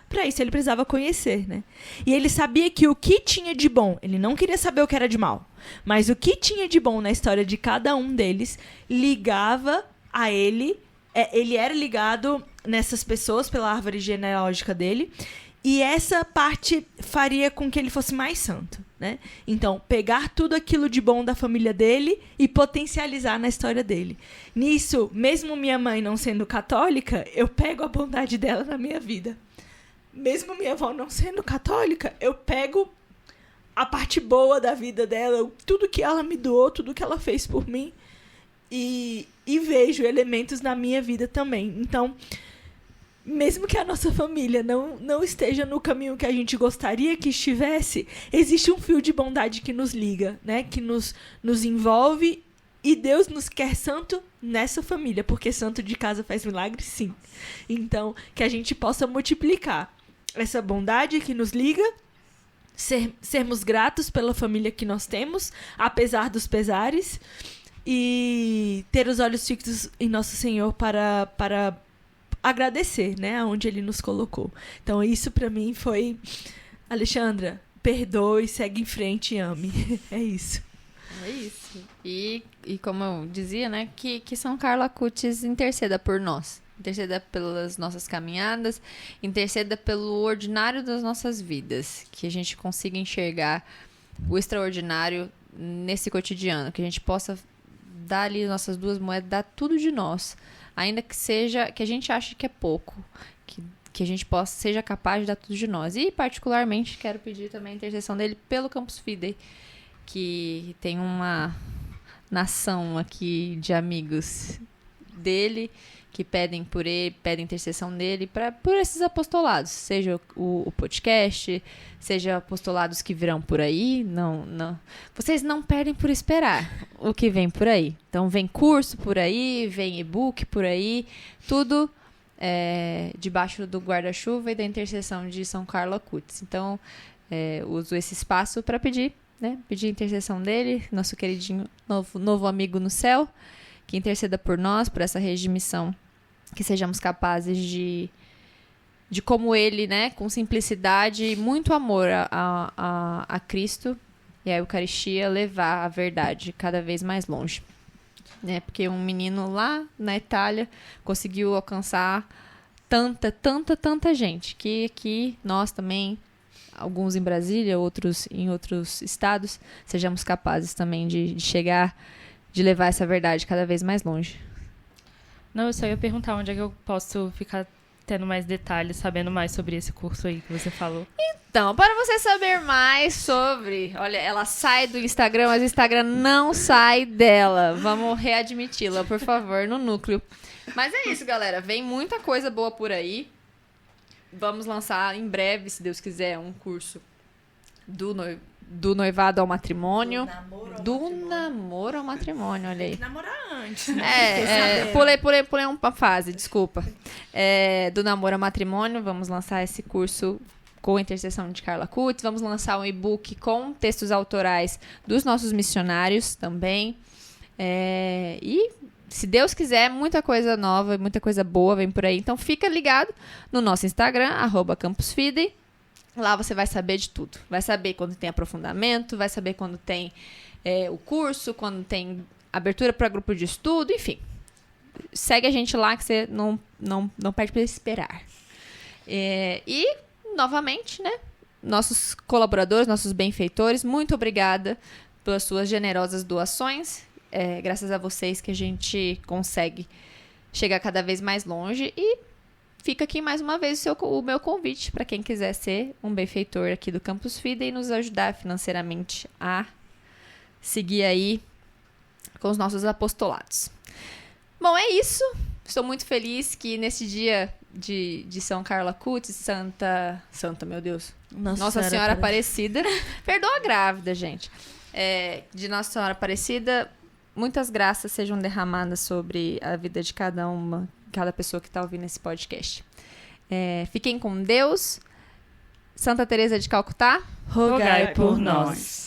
para isso ele precisava conhecer, né? E ele sabia que o que tinha de bom, ele não queria saber o que era de mal, mas o que tinha de bom na história de cada um deles ligava a ele, ele era ligado nessas pessoas pela árvore genealógica dele, e essa parte faria com que ele fosse mais santo, né? Então, pegar tudo aquilo de bom da família dele e potencializar na história dele. Nisso, mesmo minha mãe não sendo católica, eu pego a bondade dela na minha vida. Mesmo minha avó não sendo católica, eu pego a parte boa da vida dela, tudo que ela me doou, tudo que ela fez por mim, e vejo elementos na minha vida também. Então, mesmo que a nossa família não esteja no caminho que a gente gostaria que estivesse, existe um fio de bondade que nos liga, né? Que nos envolve, e Deus nos quer santo nessa família, porque santo de casa faz milagre, sim. Então, que a gente possa multiplicar essa bondade que nos liga, sermos gratos pela família que nós temos, apesar dos pesares, e ter os olhos fixos em nosso Senhor para agradecer, né, aonde Ele nos colocou. Então, isso para mim foi... Alexandra, perdoe, segue em frente e ame. É isso. É isso. E como eu dizia, né, que São Carlo Acutis interceda por nós. Interceda pelas nossas caminhadas, interceda pelo ordinário das nossas vidas. Que a gente consiga enxergar o extraordinário nesse cotidiano. Que a gente possa dar ali nossas duas moedas, dar tudo de nós. Ainda que seja, que a gente ache que é pouco. Que a gente seja capaz de dar tudo de nós. E, particularmente, quero pedir também a intercessão dele pelo Campus Fidei, que tem uma nação aqui de amigos dele que pedem por ele, pedem intercessão dele por esses apostolados, seja o podcast, seja apostolados que virão por aí. Não, vocês não perdem por esperar o que vem por aí. Então vem curso por aí, vem e-book por aí, tudo debaixo do guarda-chuva e da intercessão de São Carlo Acutis. Então uso esse espaço para pedir a intercessão dele, nosso queridinho novo amigo no céu, que interceda por nós, por essa rede de missão, que sejamos capazes de como ele, né, com simplicidade e muito amor a Cristo e a Eucaristia, levar a verdade cada vez mais longe. Porque um menino lá na Itália conseguiu alcançar tanta gente, que aqui nós também, alguns em Brasília, outros em outros estados, sejamos capazes também de chegar, de levar essa verdade cada vez mais longe. Não, eu só ia perguntar onde é que eu posso ficar tendo mais detalhes, sabendo mais sobre esse curso aí que você falou. Então, para você saber mais sobre... Olha, ela sai do Instagram, mas o Instagram não sai dela. Vamos readmiti-la, por favor, no núcleo. Mas é isso, galera. Vem muita coisa boa por aí. Vamos lançar em breve, se Deus quiser, um curso do noivado ao matrimônio. Do namoro ao matrimônio, olha aí. Tem que namorar antes. Pulei uma fase, desculpa. Do namoro ao matrimônio, vamos lançar esse curso com a intercessão de Carlo Acutis. Vamos lançar um e-book com textos autorais dos nossos missionários também. E, se Deus quiser, muita coisa nova, muita coisa boa vem por aí. Então, fica ligado no nosso Instagram, @campusfidei. Lá você vai saber de tudo. Vai saber quando tem aprofundamento, vai saber quando tem o curso, quando tem abertura para grupo de estudo, enfim. Segue a gente lá que você não perde para esperar. E, novamente, né, nossos colaboradores, nossos benfeitores, muito obrigada pelas suas generosas doações. Graças a vocês que a gente consegue chegar cada vez mais longe. E fica aqui mais uma vez o meu convite para quem quiser ser um benfeitor aqui do Campus Fidei e nos ajudar financeiramente a seguir aí com os nossos apostolados. Bom, é isso. Estou muito feliz que nesse dia de São Carlo Acutis, Santa, meu Deus, Nossa Senhora Aparecida. Perdoa a grávida, gente. De Nossa Senhora Aparecida, muitas graças sejam derramadas sobre a vida de cada pessoa que está ouvindo esse podcast. Fiquem com Deus. Santa Teresa de Calcutá, rogai por nós.